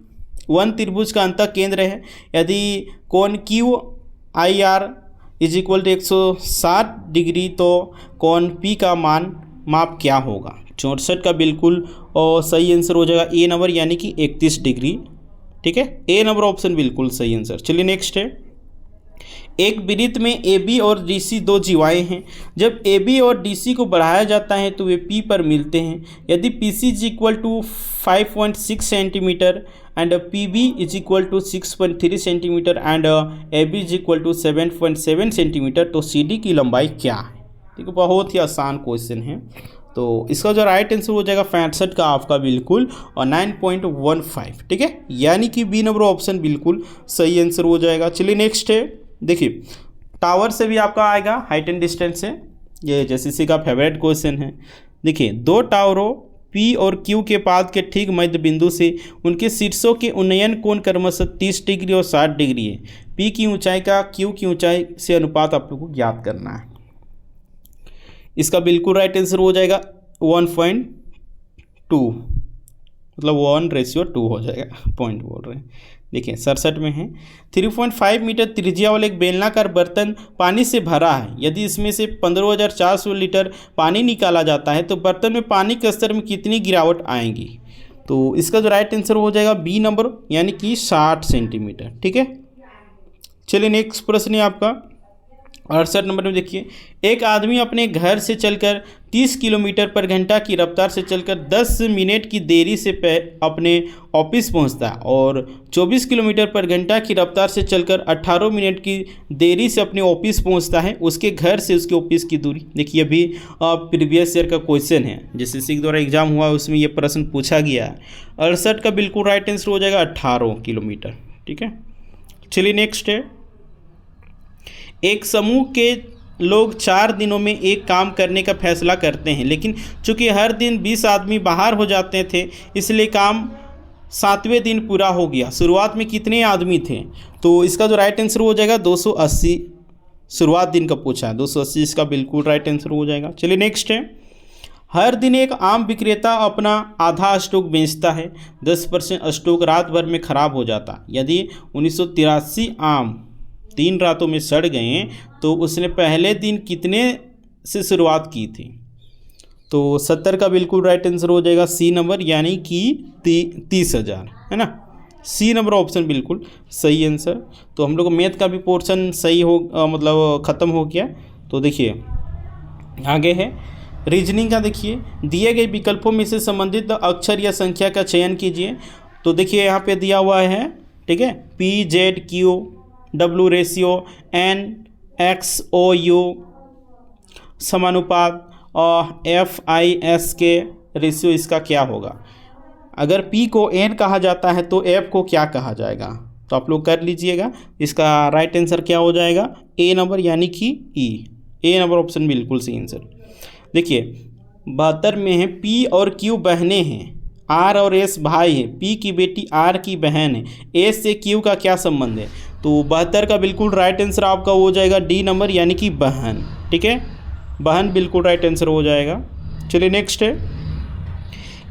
वन त्रिभुज का अंतः केंद्र है। यदि कोण Q I R is equal to 160 degree तो कोण पी का माप क्या होगा? 64 का बिल्कुल और सही आंसर हो जाएगा ए नंबर यानी कि 31 डिग्री। ठीक है, ए नंबर ऑप्शन बिल्कुल सही आंसर। चलिए नेक्स्ट है, एक वृत्त में ए बी और डी सी दो जीवाएँ हैं। जब ए बी और डी सी को बढ़ाया जाता है तो वे पी पर मिलते हैं। यदि P C is equal to 5.6 centimetre and P B is equal to 6.3 centimetre and A B is equal to 7.7 centimetre तो सी डी की लंबाई क्या है? देखो बहुत ही आसान क्वेश्चन है, तो इसका जो राइट आंसर हो जाएगा 65 का आपका बिल्कुल और 9.15। ठीक है, यानी कि बी नंबर ऑप्शन बिल्कुल सही आंसर हो जाएगा। चलिए नेक्स्ट है, देखिए टावर से भी आपका आएगा हाइट एंड डिस्टेंस से, ये जेसीसी का फेवरेट क्वेश्चन है। देखिए दो टावरों पी और क्यू के पाद के ठीक मध्य बिंदु से उनके शीर्षों के उन्नयन कोण क्रमशः 30 डिग्री और 60 डिग्री है। पी की ऊंचाई का क्यू की ऊंचाई से अनुपात आप लोग को ज्ञात करना है। इसका बिल्कुल राइट आंसर हो जाएगा 1.2, मतलब 1:2 हो जाएगा, पॉइंट बोल रहे हैं। देखिए 67 में है, 3.5 मीटर त्रिज्या वाला एक बेलनाकार बर्तन पानी से भरा है। यदि इसमें से 15,400 लीटर पानी निकाला जाता है तो बर्तन में पानी के स्तर में कितनी गिरावट आएगी? तो इसका जो राइट आंसर हो जाएगा बी नंबर यानी कि 60 सेंटीमीटर। ठीक है, चलिए नेक्स्ट प्रश्न है आपका 68 नंबर में। देखिए एक आदमी अपने घर से चलकर 30 किलोमीटर पर घंटा की रफ्तार से चलकर 10 मिनट की देरी से अपने ऑफिस पहुंचता है और 24 किलोमीटर पर घंटा की रफ्तार से चलकर 18 मिनट की देरी से अपने ऑफिस पहुंचता है। उसके घर से उसके ऑफिस की दूरी, देखिए अभी प्रीवियस ईयर का क्वेश्चन है, जेसीसी के द्वारा एग्जाम हुआ उसमें ये प्रश्न पूछा गया है। 68 का बिल्कुल राइट आंसर हो जाएगा 18 किलोमीटर। ठीक है, चलिए नेक्स्ट है, एक समूह के लोग 4 दिनों में एक काम करने का फैसला करते हैं, लेकिन चूंकि हर दिन 20 आदमी बाहर हो जाते थे इसलिए काम 7वें दिन पूरा हो गया। शुरुआत में कितने आदमी थे? तो इसका जो राइट आंसर हो जाएगा 280। शुरुआत दिन का पूछा है, 280 इसका बिल्कुल राइट आंसर हो जाएगा। चलिए नेक्स्ट है, हर दिन एक आम विक्रेता अपना आधा स्टॉक बेचता है। 10% स्टॉक रात भर में खराब हो जाता। यदि 1983 आम 3 रातों में सड़ गए तो उसने पहले दिन कितने से शुरुआत की थी? तो 70 का बिल्कुल राइट आंसर हो जाएगा सी नंबर यानी कि 30,000, है ना। सी नंबर ऑप्शन बिल्कुल सही आंसर। तो हम लोग मैथ का भी पोर्शन सही हो मतलब ख़त्म हो गया। तो देखिए आगे है रीजनिंग का। देखिए दिए गए विकल्पों में से संबंधित अक्षर या संख्या का चयन कीजिए। तो देखिए यहाँ पे दिया हुआ है, ठीक है, P Z Q W ratio N X O U समानुपात और एफ आई एस के रेशियो, इसका क्या होगा? अगर पी को एन कहा जाता है तो एफ को क्या कहा जाएगा? तो आप लोग कर लीजिएगा। इसका राइट आंसर क्या हो जाएगा? ए नंबर यानी कि ई। ए नंबर ऑप्शन बिल्कुल सही आंसर। देखिए 72 में है, पी और क्यू बहनें हैं, आर और एस भाई है, पी की बेटी आर की बहन है, एस से क्यू का क्या संबंध है? तो 72 का बिल्कुल राइट आंसर आपका हो जाएगा डी नंबर यानी कि बहन। ठीक है, बहन बिल्कुल राइट आंसर हो जाएगा। चलिए नेक्स्ट है,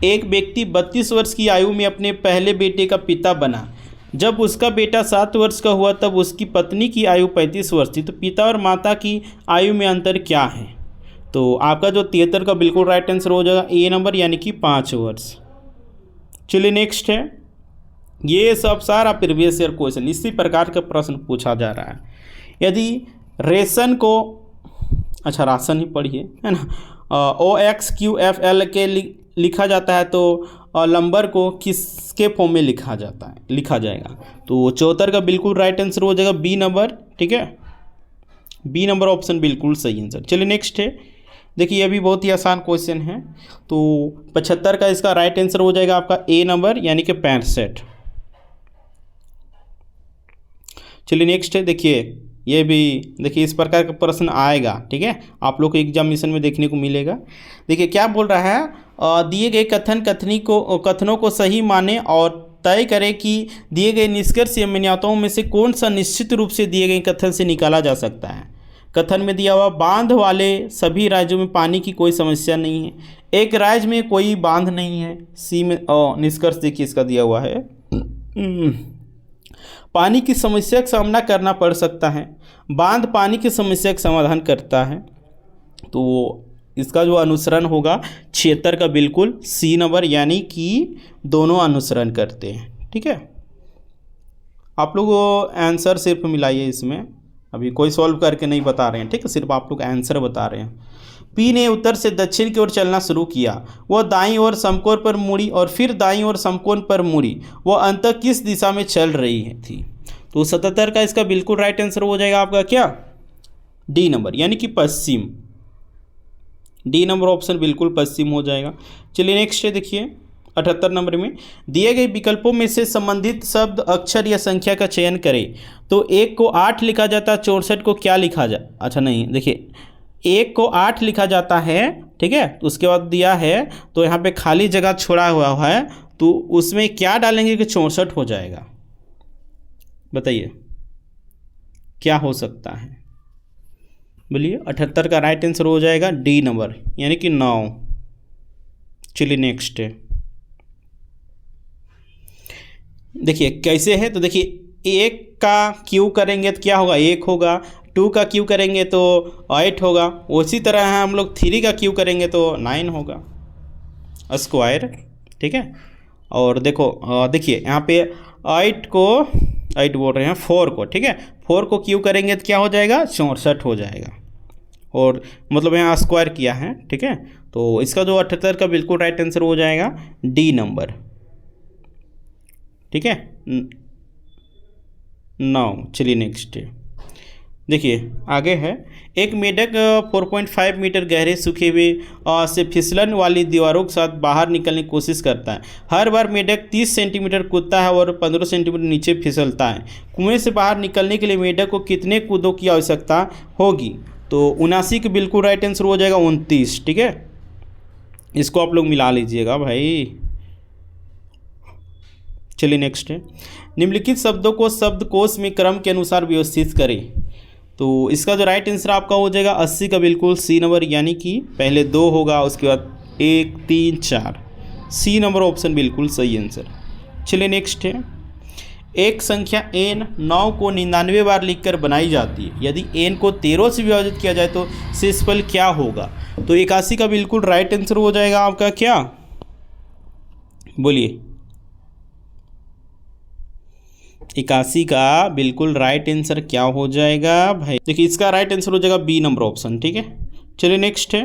एक व्यक्ति 32 वर्ष की आयु में अपने पहले बेटे का पिता बना। जब उसका बेटा 7 वर्ष का हुआ तब उसकी पत्नी की आयु 35 वर्ष थी। तो पिता और माता की आयु में अंतर क्या है? तो आपका जो 73 का बिल्कुल राइट आंसर हो जाएगा ए नंबर यानी कि 5 वर्ष। चलिए नेक्स्ट है, ये सब सारा प्रीवियस ईयर क्वेश्चन इसी प्रकार का प्रश्न पूछा जा रहा है। यदि रेशन को, अच्छा राशन ही पढ़िए, है ना, OXQFL एल के लिखा जाता है तो नंबर को किसके फॉर्म में लिखा जाएगा? तो 74 का बिल्कुल राइट आंसर हो जाएगा बी नंबर। ठीक है, बी नंबर ऑप्शन बिल्कुल सही आंसर। चलिए नेक्स्ट है, देखिए ये भी बहुत ही आसान क्वेश्चन है। तो 75 का इसका राइट आंसर हो जाएगा आपका ए नंबर यानी कि 65। चलिए नेक्स्ट है, देखिए ये भी देखिए इस प्रकार का प्रश्न आएगा, ठीक है, आप लोग को एग्जामिनेशन में देखने को मिलेगा। देखिए क्या बोल रहा है, दिए गए कथनों को सही माने और तय करें कि दिए गए निष्कर्ष या मान्यताओं में से कौन सा निश्चित रूप से दिए गए कथन से निकाला जा सकता है। कथन में दिया हुआ बांध वाले सभी राज्यों में पानी की कोई समस्या नहीं है, एक राज्य में कोई बांध नहीं है। सी में निष्कर्ष देखिए इसका दिया हुआ है, पानी की समस्या का सामना करना पड़ सकता है, बांध पानी की समस्या का समाधान करता है। तो इसका जो अनुसरण होगा 76 का बिल्कुल सी नंबर यानी कि दोनों अनुसरण करते हैं, ठीक है। आप लोग आंसर सिर्फ मिलाइए इसमें, अभी कोई सॉल्व करके नहीं बता रहे हैं, ठीक है, सिर्फ आप लोग आंसर बता रहे हैं। पी ने उत्तर से दक्षिण की ओर चलना शुरू किया, वह दाईं ओर समकोण पर मुड़ी और फिर दाईं ओर समकोण पर मुड़ी, वह अंततः किस दिशा में चल रही थी। तो 77 का इसका बिल्कुल राइट आंसर हो जाएगा आपका क्या, डी नंबर यानी कि पश्चिम। डी नंबर ऑप्शन बिल्कुल पश्चिम हो जाएगा। चलिए नेक्स्ट है, देखिए 78 नंबर में दिए गए विकल्पों में से संबंधित शब्द अक्षर या संख्या का चयन करें। तो 1 को 8 लिखा जाता है, 64 को क्या लिखा जा, अच्छा नहीं, देखिए 1 को 8 लिखा जाता है, ठीक है, तो उसके बाद दिया है तो यहाँ पे खाली जगह छोड़ा हुआ है, तो उसमें क्या डालेंगे कि 64 हो जाएगा, बताइए क्या हो सकता है, बोलिए। 78 का राइट आंसर हो जाएगा डी नंबर यानी कि 9। चलिए नेक्स्ट है, देखिए कैसे है, तो देखिए 1 का क्यू करेंगे तो क्या होगा, 1 होगा, 2 का क्यू करेंगे तो 8 होगा, उसी तरह हम लोग 3 का क्यू करेंगे तो 9 होगा स्क्वायर, ठीक है। और देखो देखिए यहाँ पे 8 बोल रहे हैं 4 को, ठीक है, 4 को क्यू करेंगे तो क्या हो जाएगा, 64 हो जाएगा, और मतलब यहाँ स्क्वायर किया है, ठीक है। तो इसका जो 78 का बिल्कुल राइट आंसर हो जाएगा डी नंबर, ठीक है 9। चलिए नेक्स्ट देखिए आगे है, एक मेढक 4.5 मीटर गहरे सूखे हुए से फिसलन वाली दीवारों के साथ बाहर निकलने की कोशिश करता है। हर बार मेढक 30 सेंटीमीटर कूदता है और 15 सेंटीमीटर नीचे फिसलता है। कुएं से बाहर निकलने के लिए मेढक को कितने कूदों की आवश्यकता होगी। तो 79 के बिल्कुल राइट आंसर हो जाएगा 29, ठीक है, इसको आप लोग मिला लीजिएगा भाई। चलिए नेक्स्ट है, निम्नलिखित शब्दों को शब्दकोश में क्रम के अनुसार व्यवस्थित करें। तो इसका जो राइट आंसर आपका हो जाएगा 80 का बिल्कुल सी नंबर यानी कि पहले 2 होगा, उसके बाद 1 3 4, सी नंबर ऑप्शन बिल्कुल सही आंसर। चलिए नेक्स्ट है, एक संख्या n 9 को 99 बार लिखकर बनाई जाती है, यदि n को 13 से विभाजित किया जाए तो शेषफल क्या होगा। तो 81 का बिल्कुल राइट आंसर हो जाएगा आपका क्या, बोलिए। 81 का बिल्कुल राइट आंसर क्या हो जाएगा भाई, देखिए इसका राइट आंसर हो जाएगा बी नंबर ऑप्शन, ठीक है। चलिए नेक्स्ट है,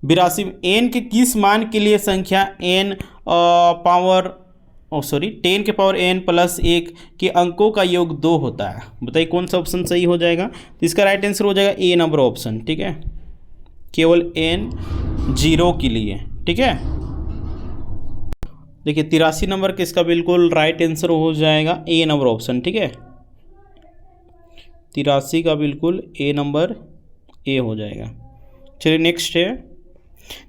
82 n के किस मान के लिए संख्या n पावर 10 के पावर n प्लस 1 के अंकों का योग 2 होता है, बताइए कौन सा ऑप्शन सही हो जाएगा। तो इसका राइट आंसर हो जाएगा ए नंबर ऑप्शन, ठीक है, केवल n 0 के लिए, ठीक है। देखिए 83 नंबर के इसका बिल्कुल राइट आंसर हो जाएगा ए नंबर ऑप्शन, ठीक है, 83 का बिल्कुल ए नंबर ए हो जाएगा। चलिए नेक्स्ट है,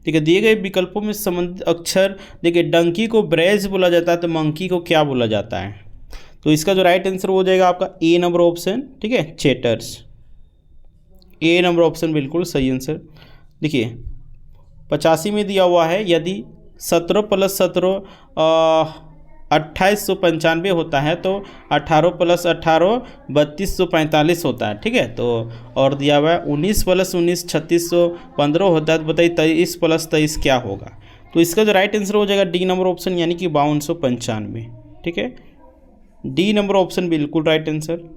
देखिए दिए गए विकल्पों में संबंधित अक्षर, देखिए डंकी को ब्रेज बोला जाता है तो मंकी को क्या बोला जाता है। तो इसका जो राइट आंसर हो जाएगा आपका ए नंबर ऑप्शन, ठीक है, चेटर्स, ए नंबर ऑप्शन बिल्कुल सही आंसर। देखिए 85 में दिया हुआ है, यदि 17 प्लस 17 2895 होता है तो 18 प्लस 18 3245 होता है, ठीक है। तो और दिया हुआ है 19 प्लस 19 3615 होता है, तो बताइए 23 प्लस 23 क्या होगा। तो इसका जो राइट आंसर हो जाएगा डी नंबर ऑप्शन यानी कि 5295, ठीक है, डी नंबर ऑप्शन बिल्कुल राइट आंसर।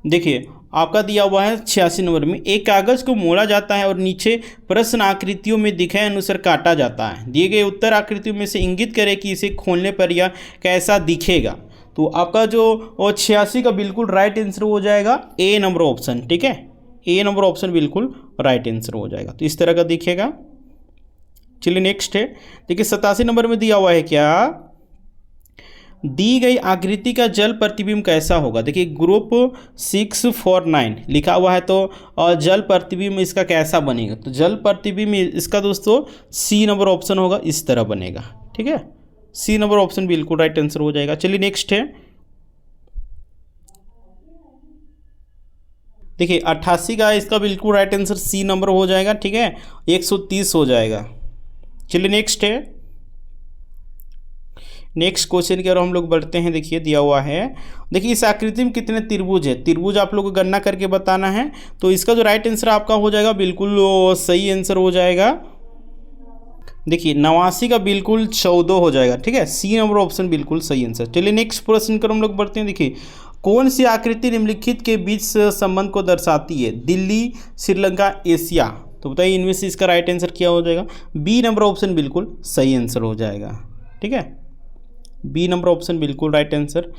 देखिए आपका दिया हुआ है 86 नंबर में, एक कागज़ को मोड़ा जाता है और नीचे प्रश्न आकृतियों में दिखाए अनुसार काटा जाता है, दिए गए उत्तर आकृतियों में से इंगित करें कि इसे खोलने पर यह कैसा दिखेगा। तो आपका जो 86 का बिल्कुल राइट आंसर हो जाएगा ए नंबर ऑप्शन, ठीक है, ए नंबर ऑप्शन बिल्कुल राइट आंसर हो जाएगा। तो इस तरह का दिखेगा। चलिए नेक्स्ट है, देखिए 87 नंबर में दिया हुआ है क्या, दी गई आकृति का जल प्रतिबिंब कैसा होगा। देखिए ग्रुप 649 लिखा हुआ है, तो जल प्रतिबिंब इसका कैसा बनेगा, तो जल प्रतिबिंब इसका दोस्तों सी नंबर ऑप्शन होगा, इस तरह बनेगा, ठीक है, सी नंबर ऑप्शन बिल्कुल राइट आंसर हो जाएगा। चलिए नेक्स्ट है, देखिए 88 का इसका बिल्कुल राइट आंसर सी नंबर हो जाएगा, ठीक है, 130 हो जाएगा। चलिए नेक्स्ट है, नेक्स्ट क्वेश्चन की ओर हम लोग बढ़ते हैं। देखिए दिया हुआ है, देखिए इस आकृति में कितने त्रिभुज है, त्रिभुज आप लोग को गणना करके बताना है। तो इसका जो राइट आंसर आपका हो जाएगा बिल्कुल सही आंसर हो जाएगा। देखिए 89 का बिल्कुल 14 हो जाएगा, ठीक है, सी नंबर ऑप्शन बिल्कुल सही आंसर। चलिए नेक्स्ट प्रश्न कर हम लोग बढ़ते हैं। देखिए कौन सी आकृति निम्नलिखित के बीच संबंध को दर्शाती है, दिल्ली, श्रीलंका, एशिया। तो बताइए इनमें से इसका राइट आंसर क्या हो जाएगा, बी नंबर ऑप्शन बिल्कुल सही आंसर हो जाएगा, ठीक है, बी नंबर ऑप्शन बिल्कुल राइट आंसर।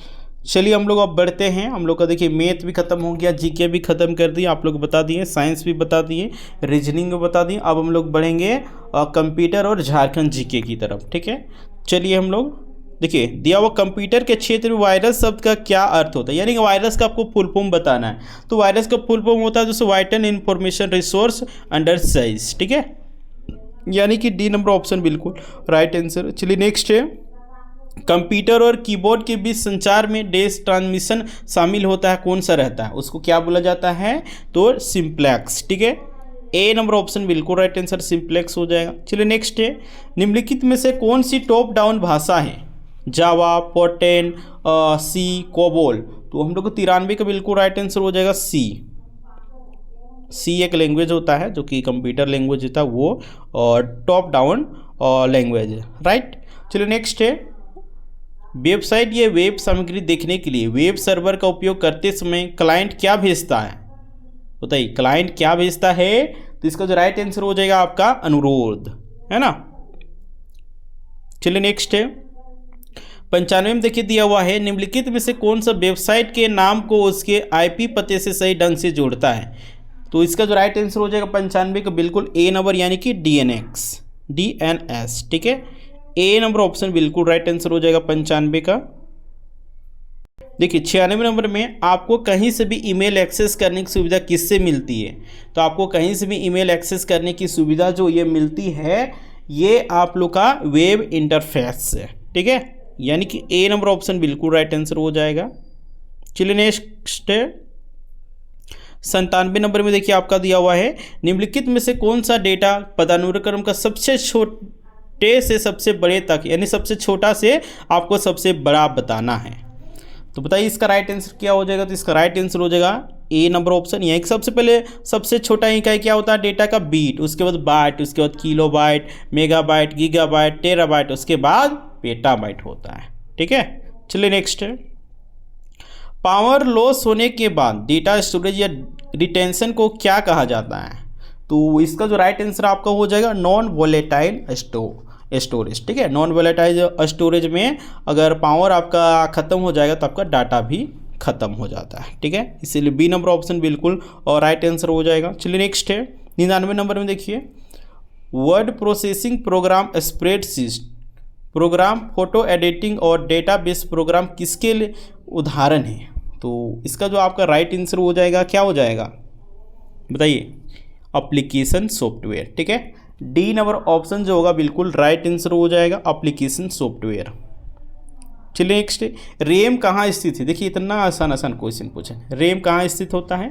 चलिए हम लोग अब बढ़ते हैं। हम लोग का देखिए मैथ भी खत्म हो गया, जीके भी खत्म कर दिए, आप लोग बता दिए, साइंस भी बता दिए, रीजनिंग भी बता दिए। अब हम लोग बढ़ेंगे कंप्यूटर और झारखंड जीके की तरफ, ठीक है। चलिए हम लोग देखिए दिया हुआ कंप्यूटर के क्षेत्र में वायरस शब्द का क्या अर्थ होता है, यानी कि वायरस का आपको फुल फॉर्म बताना है। तो वायरस का फुल फॉर्म होता है दोस्तों vital information resource under size, ठीक है, यानी कि डी नंबर ऑप्शन बिल्कुल राइट आंसर। चलिए नेक्स्ट है, कंप्यूटर और कीबोर्ड के बीच संचार में डेटा ट्रांसमिशन शामिल होता है, कौन सा रहता है, उसको क्या बोला जाता है, तो सिंप्लेक्स, ठीक है, ए नंबर ऑप्शन बिल्कुल राइट आंसर सिंप्लेक्स हो जाएगा। चलिए नेक्स्ट है, निम्नलिखित में से कौन सी टॉप डाउन भाषा है, जावा, पोटेन, सी, कोबोल। तो हम लोग को 93 का बिल्कुल राइट आंसर हो जाएगा सी। सी एक लैंग्वेज होता है जो कि कंप्यूटर लैंग्वेज होता है वो, और टॉप डाउन लैंग्वेज है, राइट। चलिए नेक्स्ट है, वेबसाइट या वेब सामग्री देखने के लिए वेब सर्वर का उपयोग करते समय क्लाइंट क्या भेजता है, बताइए क्लाइंट क्या भेजता है। तो इसका जो राइट आंसर हो जाएगा आपका अनुरोध, है ना। चलिए नेक्स्ट है, 95 में देखिए दिया हुआ है, निम्नलिखित में से कौन सा वेबसाइट के नाम को उसके आईपी पते से सही ढंग से जोड़ता है। तो इसका जो राइट आंसर हो जाएगा 95 का बिल्कुल ए नंबर, यानी कि DNS, ठीक है, ए नंबर ऑप्शन बिल्कुल राइट आंसर हो जाएगा 95 का। देखिए 96 नंबर में आपको कहीं से भी ईमेल एक्सेस करने की सुविधा किससे मिलती है। तो आपको कहीं से भी ईमेल एक्सेस करने की सुविधा जो ये मिलती है, ये आप लोग का वेब इंटरफेस से, ठीक है, यानी कि ए नंबर ऑप्शन बिल्कुल राइट आंसर हो जाएगा। चलिए नेक्स्ट है, 97 नंबर में देखिए आपका दिया हुआ है, निम्नलिखित में से कौन सा डेटा पदानुक्रम का सबसे छोटे से सबसे बड़े तक, यानी सबसे छोटा से आपको सबसे बड़ा बताना है। तो बताइए इसका राइट आंसर क्या हो जाएगा। तो इसका राइट आंसर हो जाएगा ए नंबर ऑप्शन। यहाँ सबसे पहले सबसे छोटा इकाई क्या होता है, डेटा का बीट, उसके बाद बाइट, उसके बाद kilobyte, megabyte, gigabyte, terabyte, उसके बाद पेटा बाइट होता है, ठीक है। चलिए नेक्स्ट है, पावर लॉस होने के बाद डेटा स्टोरेज या रिटेंशन को क्या कहा जाता है। तो इसका जो राइट आंसर आपका हो जाएगा नॉन वोलेटाइल स्टोरेज, ठीक है। नॉन वोलेटाइल स्टोरेज में अगर पावर आपका ख़त्म हो जाएगा तो आपका डाटा भी ख़त्म हो जाता है, ठीक है, इसीलिए बी नंबर ऑप्शन बिल्कुल और राइट आंसर हो जाएगा। चलिए नेक्स्ट है, 99 नंबर में देखिए, word processing program, spreadsheet programme, photo editing और डेटाबेस प्रोग्राम किसके लिए उदाहरण है। तो इसका जो आपका राइट आंसर हो जाएगा क्या हो जाएगा, बताइए एप्लीकेशन सॉफ्टवेयर, ठीक है, डी नंबर ऑप्शन जो होगा बिल्कुल राइट आंसर हो जाएगा एप्लीकेशन सॉफ्टवेयर। चलिए नेक्स्ट, रैम कहाँ स्थित है। देखिए इतना आसान क्वेश्चन पूछे, रैम कहाँ स्थित होता है।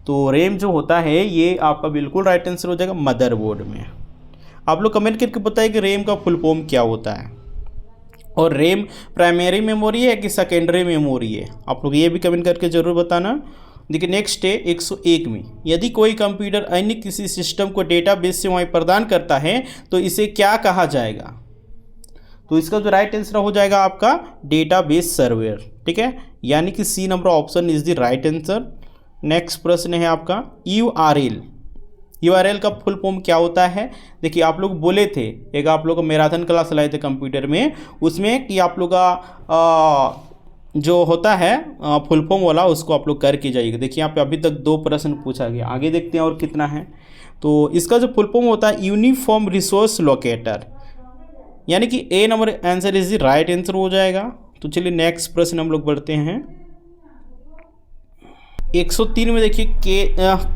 तो रैम जो होता है ये आपका बिल्कुल राइट आंसर हो जाएगा मदरबोर्ड में। आप लोग कमेंट करके बताइए कि रैम का फुल फॉर्म क्या होता है, और रैम प्राइमरी मेमोरी है कि सेकेंडरी मेमोरी है, आप लोग ये भी कमेंट करके ज़रूर बताना। देखिए नेक्स्ट है 101 में, यदि कोई कंप्यूटर अन्य किसी सिस्टम को डेटाबेस सेवाएं प्रदान करता है तो इसे क्या कहा जाएगा। तो इसका जो राइट आंसर हो जाएगा आपका डेटाबेस सर्वर, ठीक है, यानी कि C number option is the right answer. Next प्रश्न है आपका URL का फुल फॉर्म क्या होता है। देखिए आप लोग बोले थे, एक आप लोग मैराथन क्लास लाए थे कंप्यूटर में, उसमें कि आप लोग का जो होता है फुल फॉर्म वाला, उसको आप लोग करके जाइएगा। देखिए यहाँ पे अभी तक 2 प्रश्न पूछा गया, आगे देखते हैं और कितना है। तो इसका जो फुल फॉर्म होता है यूनिफॉर्म रिसोर्स लोकेटर, यानी कि A number answer is the right answer हो जाएगा। तो चलिए नेक्स्ट प्रश्न हम लोग बढ़ते हैं। 103 में देखिए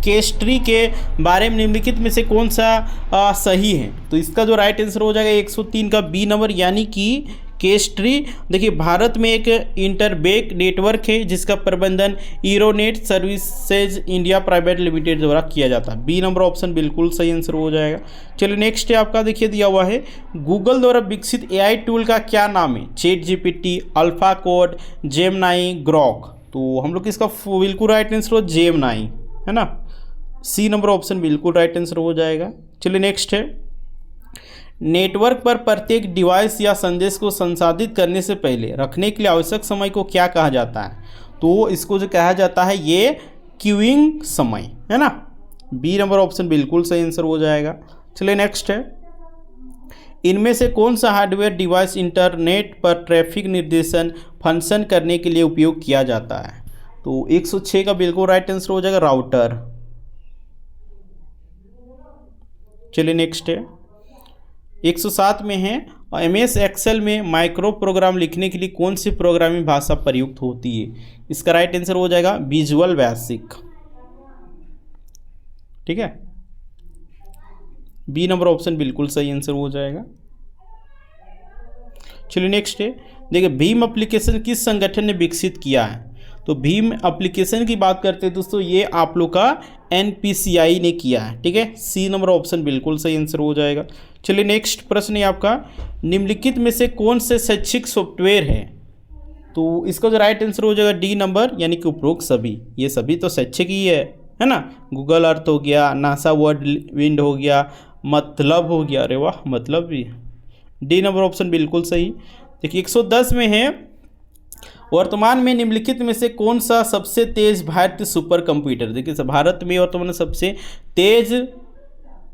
केस्ट्री के बारे में निम्नलिखित में से कौन सा सही है। तो इसका जो राइट आंसर हो जाएगा 103 का बी नंबर, यानी कि केस्ट्री देखिए भारत में एक इंटरबैंक नेटवर्क है जिसका प्रबंधन ईरोनेट सर्विसेज इंडिया प्राइवेट लिमिटेड द्वारा किया जाता है। बी नंबर ऑप्शन बिल्कुल सही आंसर हो जाएगा। चलिए नेक्स्ट है आपका, देखिए दिया हुआ है गूगल द्वारा विकसित एआई टूल का क्या नाम है। Chat GPT, alpha code, Gemini, Grok. तो हम लोग इसका बिल्कुल राइट आंसर हो जेमिनी, है ना। सी नंबर ऑप्शन बिल्कुल राइट आंसर हो जाएगा। चलिए नेक्स्ट है, नेटवर्क पर प्रत्येक डिवाइस या संदेश को संसाधित करने से पहले रखने के लिए आवश्यक समय को क्या कहा जाता है। तो इसको जो कहा जाता है ये क्यूइंग समय, है ना। बी नंबर ऑप्शन बिल्कुल सही आंसर हो जाएगा। चलिए नेक्स्ट है, इनमें से कौन सा हार्डवेयर डिवाइस इंटरनेट पर ट्रैफिक निर्देशन फंक्शन करने के लिए उपयोग किया जाता है। तो 106 का बिल्कुल राइट आंसर हो जाएगा राउटर। चलिए नेक्स्ट है, 107 में है MS एक्सेल में माइक्रो प्रोग्राम लिखने के लिए कौन सी प्रोग्रामिंग भाषा प्रयुक्त होती है। इसका राइट आंसर हो जाएगा विजुअल बेसिक, ठीक है। बी नंबर ऑप्शन बिल्कुल सही आंसर हो जाएगा। चलिए नेक्स्ट है, देखिए भीम एप्लीकेशन किस संगठन ने विकसित किया है। तो भीम एप्लीकेशन की बात करते हैं दोस्तों, ये आप लोग का NPCI ने किया है, ठीक है। सी नंबर ऑप्शन बिल्कुल सही आंसर हो जाएगा। चलिए नेक्स्ट प्रश्न है आपका, निम्नलिखित में से कौन से शैक्षिक सॉफ्टवेयर है। तो इसका जो राइट आंसर हो जाएगा डी नंबर, यानी कि उपरोक्त सभी। ये सभी तो शैक्षिक ही है ना। गूगल अर्थ हो गया, नासा वर्ल्ड विंड हो गया, मतलब हो गया, अरे वाह मतलब भी। डी नंबर ऑप्शन बिल्कुल सही। देखिए 110 में है, वर्तमान में निम्नलिखित में से कौन सा सबसे तेज भारतीय सुपर कंप्यूटर। देखिए भारत में वर्तमान सबसे तेज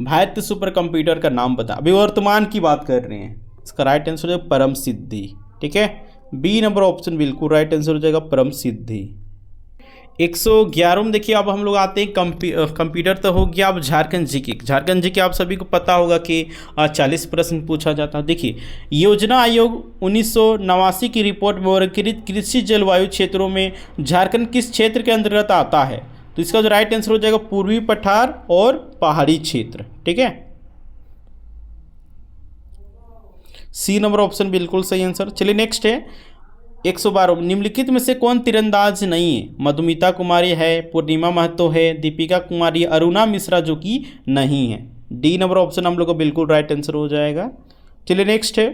भारतीय सुपर कंप्यूटर का नाम बता। अभी वर्तमान की बात कर रहे हैं। इसका राइट आंसर हो जाएगा परम सिद्धि, ठीक है। बी नंबर ऑप्शन बिल्कुल राइट आंसर हो जाएगा परम सिद्धि। 111 में देखिए अब हम लोग आते हैं कंप्यूटर तो हो गया। अब झारखंड जीके आप सभी को पता होगा कि 40 प्रश्न पूछा जाता है। देखिए योजना आयोग 1989 की रिपोर्ट में वर्गीकृत कृषि जलवायु क्षेत्रों में झारखंड किस क्षेत्र के अंतर्गत आता है। तो इसका जो राइट आंसर हो जाएगा पूर्वी पठार और पहाड़ी क्षेत्र, ठीक है। सी नंबर ऑप्शन बिल्कुल सही आंसर। चलिए नेक्स्ट है 112, निम्नलिखित में से कौन तीरंदाज नहीं है। मधुमिता कुमारी है, पूर्णिमा महतो है, दीपिका कुमारी, अरुणा मिश्रा जो कि नहीं है। डी नंबर ऑप्शन हम लोग का बिल्कुल राइट आंसर हो जाएगा। चलिए नेक्स्ट है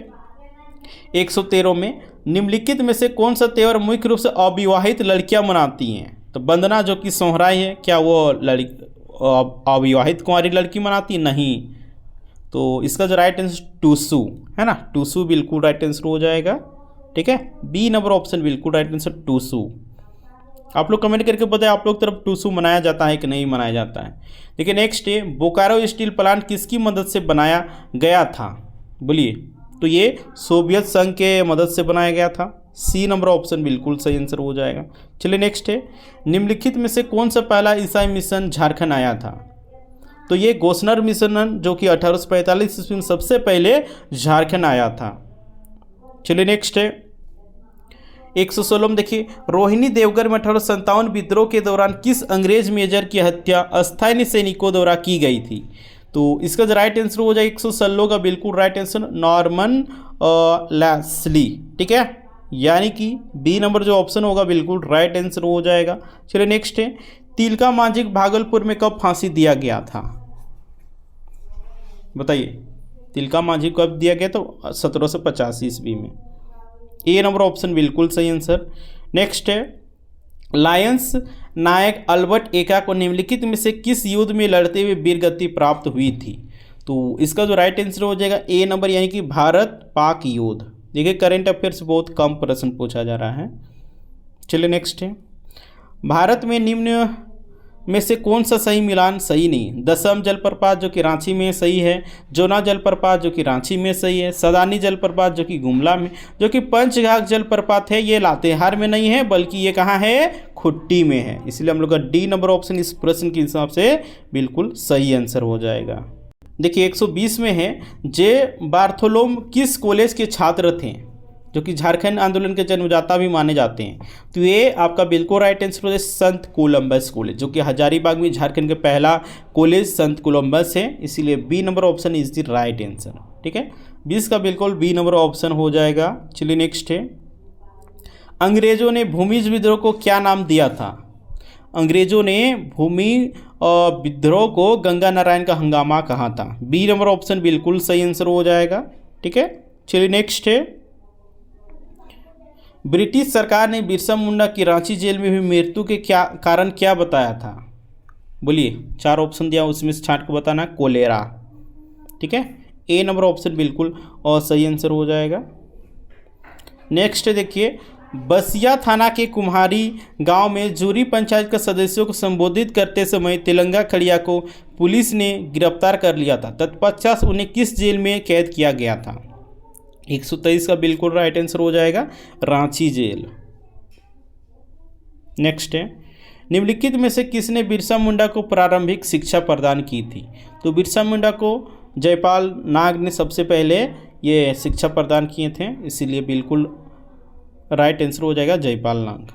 113 में, निम्नलिखित में से कौन सा त्यौहार मुख्य रूप से अविवाहित लड़कियां मनाती हैं। तो वंदना जो कि सोहराई है, क्या वो अविवाहित कुंवारी लड़की मनाती नहीं। तो इसका जो राइट आंसर टूसू, है ना। टूसू बिल्कुल राइट आंसर हो जाएगा, ठीक है। बी नंबर ऑप्शन बिल्कुल राइट आंसर टूसू। आप लोग कमेंट करके बताएं आप लोग तरफ टूसू मनाया जाता है कि नहीं मनाया जाता है। देखिए नेक्स्ट है, बोकारो स्टील प्लांट किसकी मदद से बनाया गया था। बोलिए। तो ये सोवियत संघ के मदद से बनाया गया था। सी नंबर ऑप्शन बिल्कुल सही आंसर हो जाएगा। चलिए नेक्स्ट है, निम्नलिखित में से कौन सा पहला ईसाई मिशन झारखंड आया था। तो ये गोसनर मिशन जो कि 1845 ईस्वी में सबसे पहले झारखंड आया था। चलिए नेक्स्ट है 116 में, देखिए रोहिणी देवगर में 1857 विद्रोह के दौरान किस अंग्रेज मेजर की हत्या अस्थायी सैनिकों द्वारा की गई थी। तो इसका जो राइट आंसर हो जाएगा 116 का बिल्कुल राइट आंसर नॉर्मन लैस्ली, ठीक है। यानी कि बी नंबर जो ऑप्शन होगा बिल्कुल राइट आंसर हो जाएगा। चलिए नेक्स्ट है, तिलका मांझी भागलपुर में कब फांसी दिया गया था। बताइए तिलका मांझी कब दिया गया। तो 1785 ईस्वी में। ए नंबर ऑप्शन बिल्कुल सही आंसर। नेक्स्ट है, लायंस नायक अल्बर्ट एका को निम्नलिखित में से किस युद्ध में लड़ते हुए वीरगति प्राप्त हुई थी। तो इसका जो राइट आंसर हो जाएगा ए नंबर, यानी कि भारत पाक युद्ध। देखिए करंट अफेयर से बहुत कम प्रश्न पूछा जा रहा है। चलिए नेक्स्ट है, भारत में निम्न में से कौन सा सही मिलान सही नहीं? दसम जलप्रपात जो कि रांची में सही है, जोना जलप्रपात जो कि रांची में सही है, सदानी जलप्रपात जो कि गुमला में, जो कि पंचघाघ जलप्रपात है ये लातेहार में नहीं है बल्कि ये कहाँ है? खुट्टी में है। इसलिए हम लोग का डी नंबर ऑप्शन इस प्रश्न के हिसाब से बिल्कुल सही आंसर हो जाएगा। देखिए 120 में है, जे बार्थोलोम किस कॉलेज के छात्र थे जो कि झारखंड आंदोलन के जन्मदाता भी माने जाते हैं? तो ये आपका बिल्कुल राइट आंसर है संत कोलंबस कॉलेज, जो कि हजारीबाग में झारखंड का पहला कॉलेज संत कोलंबस है। इसीलिए B number option is the right answer. ठीक है, 20 का बिल्कुल बी नंबर ऑप्शन हो जाएगा। चलिए नेक्स्ट है, अंग्रेजों ने भूमिज विद्रोह को क्या नाम दिया था? अंग्रेजों ने भूमि विद्रोह को गंगा नारायण का हंगामा कहा था। बी नंबर ऑप्शन बिल्कुल सही आंसर हो जाएगा। ठीक है, चलिए नेक्स्ट है, ब्रिटिश सरकार ने बिरसा मुंडा की रांची जेल में हुई मृत्यु के कारण क्या बताया था? बोलिए, 4 ऑप्शन दिया उसमें से छांट को बताना। कोलेरा। ठीक है, ए नंबर ऑप्शन बिल्कुल और सही आंसर हो जाएगा। नेक्स्ट देखिए, बसिया थाना के कुम्हारी गांव में जूरी पंचायत के सदस्यों को संबोधित करते समय तिलंगा खड़िया को पुलिस ने गिरफ्तार कर लिया था। तत्पश्चात उन्हें किस जेल में कैद किया गया था? 123 का बिल्कुल राइट आंसर हो जाएगा, रांची जेल। नेक्स्ट है, निम्नलिखित में से किसने बिरसा मुंडा को प्रारंभिक शिक्षा प्रदान की थी? तो बिरसा मुंडा को जयपाल नाग ने सबसे पहले ये शिक्षा प्रदान किए थे, इसीलिए बिल्कुल राइट आंसर हो जाएगा जयपाल नाग।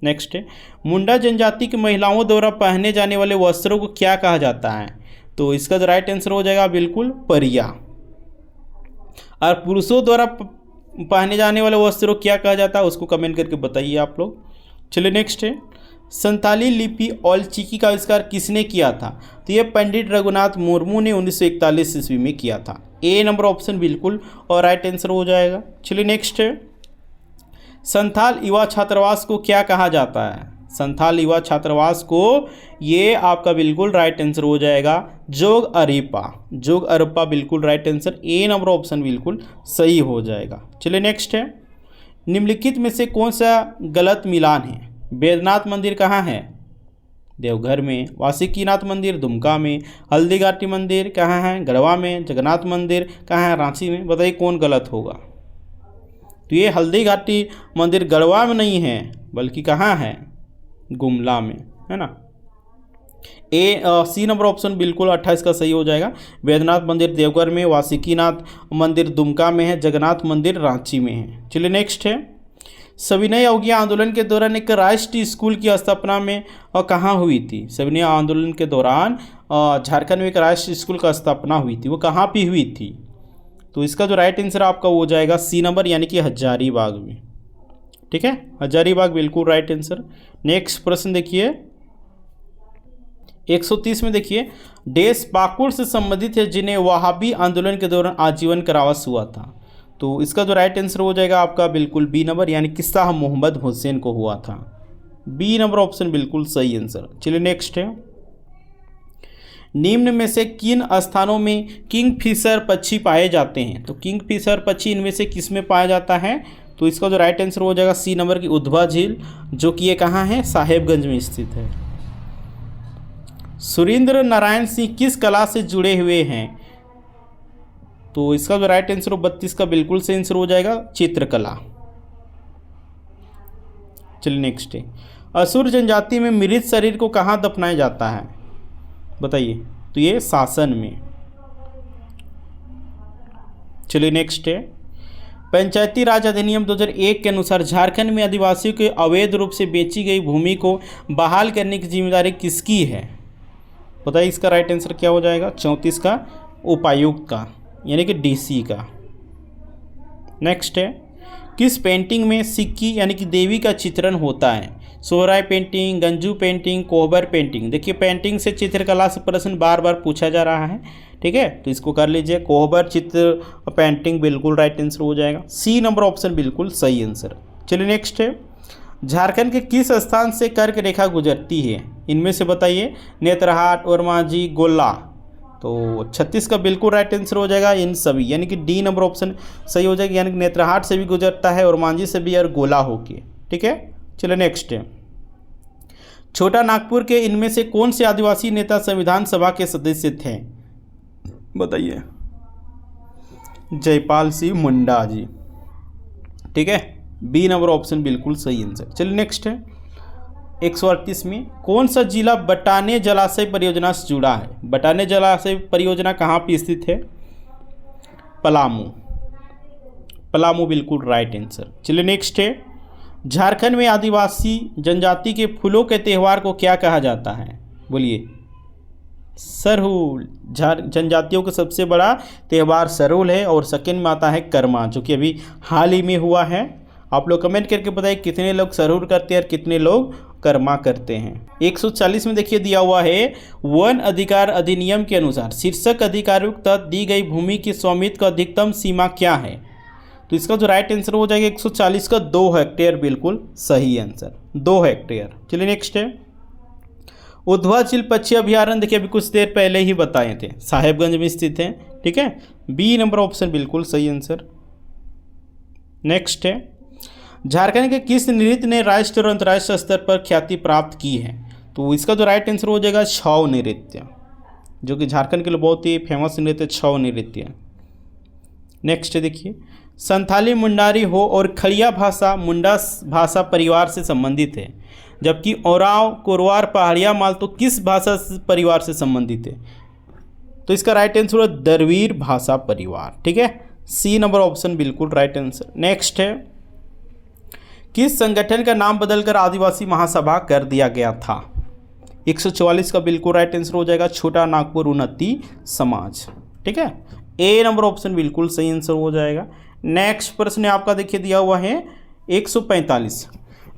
नेक्स्ट है, मुंडा जनजाति की महिलाओं द्वारा पहने जाने वाले वस्त्रों को क्या कहा जाता है? तो इसका जो राइट आंसर हो जाएगा बिल्कुल परिया। और पुरुषों द्वारा पहने जाने वाले वस्त्रों क्या कहा जाता है उसको कमेंट करके बताइए आप लोग। चलिए नेक्स्ट है, संताली लिपि और चिकी का आविष्कार किसने किया था? तो ये पंडित रघुनाथ मुर्मू ने 1941 ईस्वी में किया था। ए नंबर ऑप्शन बिल्कुल और राइट आंसर हो जाएगा। चलिए नेक्स्ट है, संथाल युवा छात्रावास को क्या कहा जाता है? संथाल युवा छात्रावास को ये आपका बिल्कुल राइट आंसर हो जाएगा जोग अरिपा। जोग अरिपा बिल्कुल राइट आंसर, ए नंबर ऑप्शन बिल्कुल सही हो जाएगा। चलिए नेक्स्ट है, निम्नलिखित में से कौन सा गलत मिलान है? बैद्यनाथ मंदिर कहाँ है? देवघर में। वासुकीनाथ मंदिर दुमका में। हल्दीघाटी मंदिर कहाँ है? गढ़वा में। जगन्नाथ मंदिर कहाँ है? रांची में। बताइए कौन गलत होगा? तो ये हल्दीघाटी मंदिर गढ़वा में नहीं है बल्कि कहाँ है? गुमला में, है ना। सी नंबर ऑप्शन बिल्कुल 28 का सही हो जाएगा। बैद्यनाथ मंदिर देवघर में, वासुकीनाथ मंदिर दुमका में है, जगन्नाथ मंदिर रांची में है। चलिए नेक्स्ट है, सविनय अवज्ञा आंदोलन के दौरान एक राष्ट्रीय स्कूल की स्थापना में कहाँ हुई थी? सविनय आंदोलन के दौरान झारखंड में एक राष्ट्रीय स्कूल का स्थापना हुई थी, वो कहाँ पे हुई थी? तो इसका जो राइट आंसर आपका हो जाएगा सी नंबर यानी कि हजारीबाग में। ठीक है, हजारीबाग बिल्कुल राइट आंसर। नेक्स्ट प्रश्न देखिए 130 में देखिए, देश पाकुड़ से संबंधित है जिन्हें वहाबी आंदोलन के दौरान आजीवन कारावास हुआ था। तो इसका जो राइट आंसर हो जाएगा आपका बिल्कुल बी नंबर यानी कि शाह मोहम्मद हुसैन को हुआ था। बी नंबर ऑप्शन बिल्कुल सही आंसर। चलिए नेक्स्ट है, निम्न में से किन स्थानों में किंगफिशर पक्षी पाए जाते हैं? तो किंगफिशर पक्षी इनमें से किस में पाया जाता है? तो इसका जो राइट आंसर हो जाएगा सी नंबर की उधवा झील, जो कि ये कहाँ है? साहेबगंज में स्थित है। सुरेंद्र नारायण सिंह किस कला से जुड़े हुए हैं? तो इसका जो राइट आंसर हो 32 का बिल्कुल सही आंसर हो जाएगा चित्रकला। चलिए नेक्स्ट है, असुर जनजाति में मृत शरीर को कहाँ दफनाया जाता है? बताइए। तो ये शासन में। चलिए नेक्स्ट है, पंचायती राज अधिनियम 2001 के अनुसार झारखंड में आदिवासियों के अवैध रूप से बेची गई भूमि को बहाल करने की जिम्मेदारी किसकी है? बताइए इसका राइट आंसर क्या हो जाएगा? 34 का उपायुक्त का यानी कि डीसी का। नेक्स्ट है, किस पेंटिंग में सिक्की यानी कि देवी का चित्रण होता है? सोहराय पेंटिंग, गंजू पेंटिंग, कोहबर पेंटिंग। देखिए पेंटिंग से चित्रकला से प्रश्न बार बार पूछा जा रहा है, ठीक है, तो इसको कर लीजिए। कोहबर चित्र पेंटिंग बिल्कुल राइट आंसर हो जाएगा। सी नंबर ऑप्शन बिल्कुल सही आंसर। चलिए नेक्स्ट है, झारखंड के किस स्थान से कर्क रेखा गुजरती है? इनमें से बताइए। नेत्रहाट, ओरमांझी, गोला। तो 36 का बिल्कुल राइट आंसर हो जाएगा इन सभी, यानी कि डी नंबर ऑप्शन सही हो जाएगा, यानी कि नेत्रहाट से भी गुजरता है, ओरमांझी से भी और गोला होके। ठीक है, चलिए नेक्स्ट है, छोटा नागपुर के इनमें से कौन से आदिवासी नेता संविधान सभा के सदस्य थे? बताइए। जयपाल सिंह मुंडा जी। ठीक है, बी नंबर ऑप्शन बिल्कुल सही आंसर। चलिए नेक्स्ट है 138 में कौन सा जिला बटाने जलाशय परियोजना से जुड़ा है? बटाने जलाशय परियोजना कहाँ पे स्थित है? पलामू। पलामू बिल्कुल राइट आंसर। चलिए नेक्स्ट है झारखंड में आदिवासी जनजाति के फूलों के त्यौहार को क्या कहा जाता है? बोलिए। सरहुल। जनजातियों का सबसे बड़ा त्यौहार सरहुल है और सेकंड में आता है कर्मा, जो कि अभी हाल ही में हुआ है। आप लोग कमेंट करके बताइए कितने लोग सरहुल करते हैं और कितने लोग कर्मा करते हैं। 140 में देखिए दिया हुआ है वन अधिकार अधिनियम के अनुसार शीर्षक अधिकारियों के तहत दी गई भूमि की स्वामित्व का अधिकतम सीमा क्या है? तो इसका जो राइट आंसर हो जाएगा 140 का 2 हेक्टेयर बिल्कुल सही आंसर, 2 हेक्टेयर। चलिए नेक्स्ट है उधवा झील पक्षी अभयारण्य। देखिए अभी कुछ देर पहले ही बताए थे, साहेबगंज में स्थित है। ठीक है, बी नंबर ऑप्शन बिल्कुल सही आंसर। नेक्स्ट है झारखंड के किस नृत्य ने राष्ट्रीय और अंतर्राष्ट्रीय स्तर पर ख्याति प्राप्त की है? तो इसका जो राइट आंसर हो जाएगा छऊ नृत्य, जो कि झारखंड के लिए बहुत ही फेमस नृत्य छऊ नृत्य। नेक्स्ट देखिए संथाली मुंडारी हो और खड़िया भाषा मुंडा भाषा परिवार से संबंधित है, जबकि ओराव कोरवार पहाड़िया माल तो किस भाषा परिवार से संबंधित है? तो इसका राइट आंसर है द्रविड़ भाषा परिवार। ठीक है, सी नंबर ऑप्शन बिल्कुल राइट आंसर। नेक्स्ट है किस संगठन का नाम बदलकर आदिवासी महासभा कर दिया गया था? 144 का बिल्कुल राइट आंसर हो जाएगा छोटा नागपुर उन्नति समाज। ठीक है, ए नंबर ऑप्शन बिल्कुल सही आंसर हो जाएगा। नेक्स्ट प्रश्न आपका देखिए दिया हुआ है 145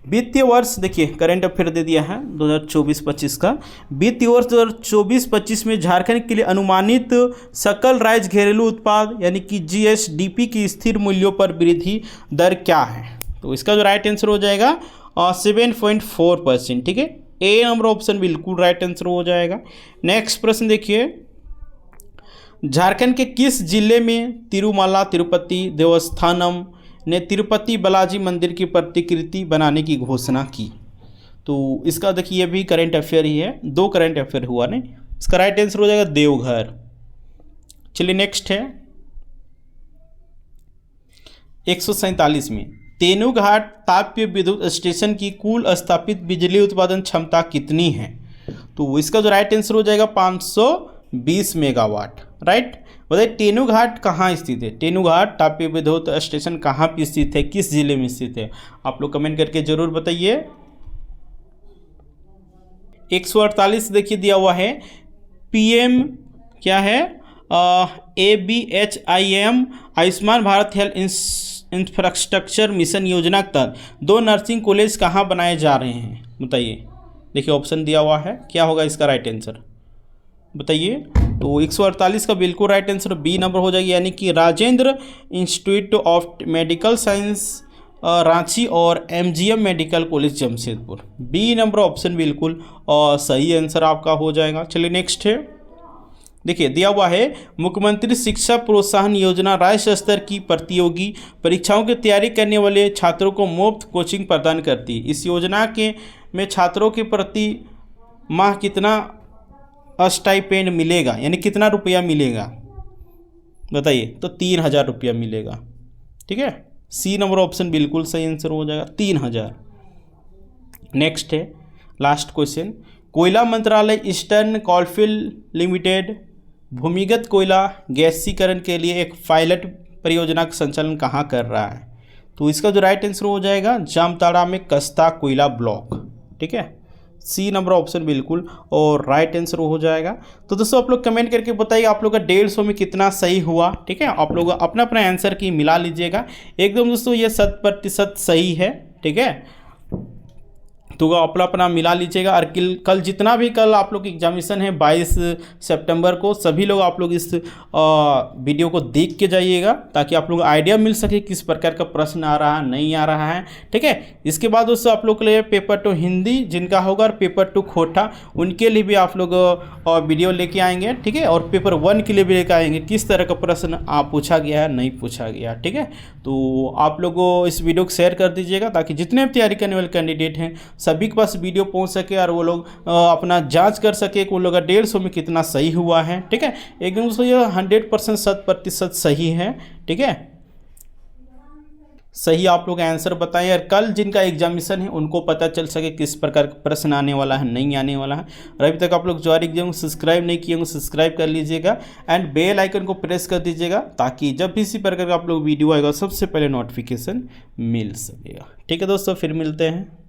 वित्तीय वर्ष। देखिए करंट अफेयर दे दिया है 2024-25 का। वित्तीय वर्ष 2024-25 में झारखंड के लिए अनुमानित सकल राज्य घरेलू उत्पाद यानी कि GSDP की स्थिर मूल्यों पर वृद्धि दर क्या है? तो इसका जो राइट आंसर हो जाएगा 7.4%। ठीक है, ए नंबर ऑप्शन बिल्कुल राइट आंसर हो जाएगा। नेक्स्ट प्रश्न देखिए झारखंड के किस जिले में तिरुमाला तिरुपति देवस्थानम ने तिरुपति बालाजी मंदिर की प्रतिकृति बनाने की घोषणा की? तो इसका देखिए ये भी करंट अफेयर ही है, 2 करंट अफेयर हुआ नहीं। इसका राइट आंसर हो जाएगा देवघर। चलिए नेक्स्ट है 147 में तेनूघाट ताप्य विद्युत स्टेशन की कुल स्थापित बिजली उत्पादन क्षमता कितनी है? तो इसका जो राइट आंसर हो जाएगा 520 मेगावाट। राइट, बताइए तेनूघाट कहाँ स्थित है? तेनूघाट ताप्य विद्युत स्टेशन कहाँ पे स्थित है, किस जिले में स्थित है? आप लोग कमेंट करके जरूर बताइए। 148 देखिए दिया हुआ है PM क्या है ABHIM Ayushman Bharat health infrastructure mission योजना के तहत 2 नर्सिंग कॉलेज कहाँ बनाए जा रहे हैं? बताइए। देखिए ऑप्शन दिया हुआ है, क्या होगा इसका राइट आंसर बताइए। तो 148 का बिल्कुल राइट आंसर बी नंबर हो जाएगी, यानी कि Rajendra institute of medical science Ranchi और MGM medical college Jamshedpur. B number option बिल्कुल सही आंसर आपका हो जाएगा। चलिए नेक्स्ट है देखिए दिया हुआ है मुख्यमंत्री शिक्षा प्रोत्साहन योजना राज्य स्तर की प्रतियोगी परीक्षाओं की तैयारी करने वाले छात्रों को मुफ्त कोचिंग प्रदान करती है। इस योजना के में छात्रों के प्रति माह कितना स्टाइपेंड मिलेगा, यानी कितना रुपया मिलेगा? बताइए। तो 3000 रुपया मिलेगा। ठीक है, सी नंबर ऑप्शन बिल्कुल सही आंसर हो जाएगा 3000। नेक्स्ट है लास्ट क्वेश्चन कोयला मंत्रालय ईस्टर्न कोलफील्ड लिमिटेड भूमिगत कोयला गैसीकरण के लिए एक पायलट परियोजना का संचालन कहाँ कर रहा है? तो इसका जो राइट आंसर हो जाएगा जामताड़ा में कस्ता कोयला ब्लॉक। ठीक है, सी नंबर ऑप्शन बिल्कुल और राइट आंसर हो जाएगा। तो दोस्तों आप लोग कमेंट करके बताइए आप लोग का 150 में कितना सही हुआ। ठीक है, आप लोग अपना अपना आंसर की मिला लीजिएगा एकदम दोस्तों, ये 100% सही है। ठीक है, तो अपना अपना मिला लीजिएगा। और कल जितना भी कल आप लोग एग्जामिनेशन है 22 सितंबर को, सभी लोग आप लोग इस वीडियो को देख के जाइएगा ताकि आप लोग आइडिया मिल सके किस प्रकार का प्रश्न आ रहा है नहीं आ रहा है। ठीक है, इसके बाद दोस्तों आप लोग के लिए पेपर 2 हिंदी जिनका होगा और पेपर 2 खोटा उनके लिए भी आप लोग वीडियो लेके आएंगे। ठीक है, और पेपर 1 के लिए भी लेके आएंगे किस तरह का प्रश्न पूछा गया है नहीं पूछा गया। ठीक है, तो आप लोग इस वीडियो को शेयर कर दीजिएगा ताकि जितने भी तैयारी करने वाले कैंडिडेट हैं सभी के पास वीडियो पहुंच सके और वो लोग अपना जांच कर सके कि वो लोग का 150 में कितना सही हुआ है। ठीक है, एकदम से ये 100% 100% सही है। ठीक है, सही आप लोग आंसर बताएं और कल जिनका एग्जामिनेशन है उनको पता चल सके किस प्रकार का प्रश्न आने वाला है, नहीं आने वाला है। और अभी तक आप लोग जो एग्जाम सब्सक्राइब नहीं किए होंगे सब्सक्राइब कर लीजिएगा एंड बेल आइकन को प्रेस कर दीजिएगा, ताकि जब भी इसी प्रकार का आप लोग वीडियो आएगा सबसे पहले नोटिफिकेशन मिल सकेगा। ठीक है दोस्तों, फिर मिलते हैं।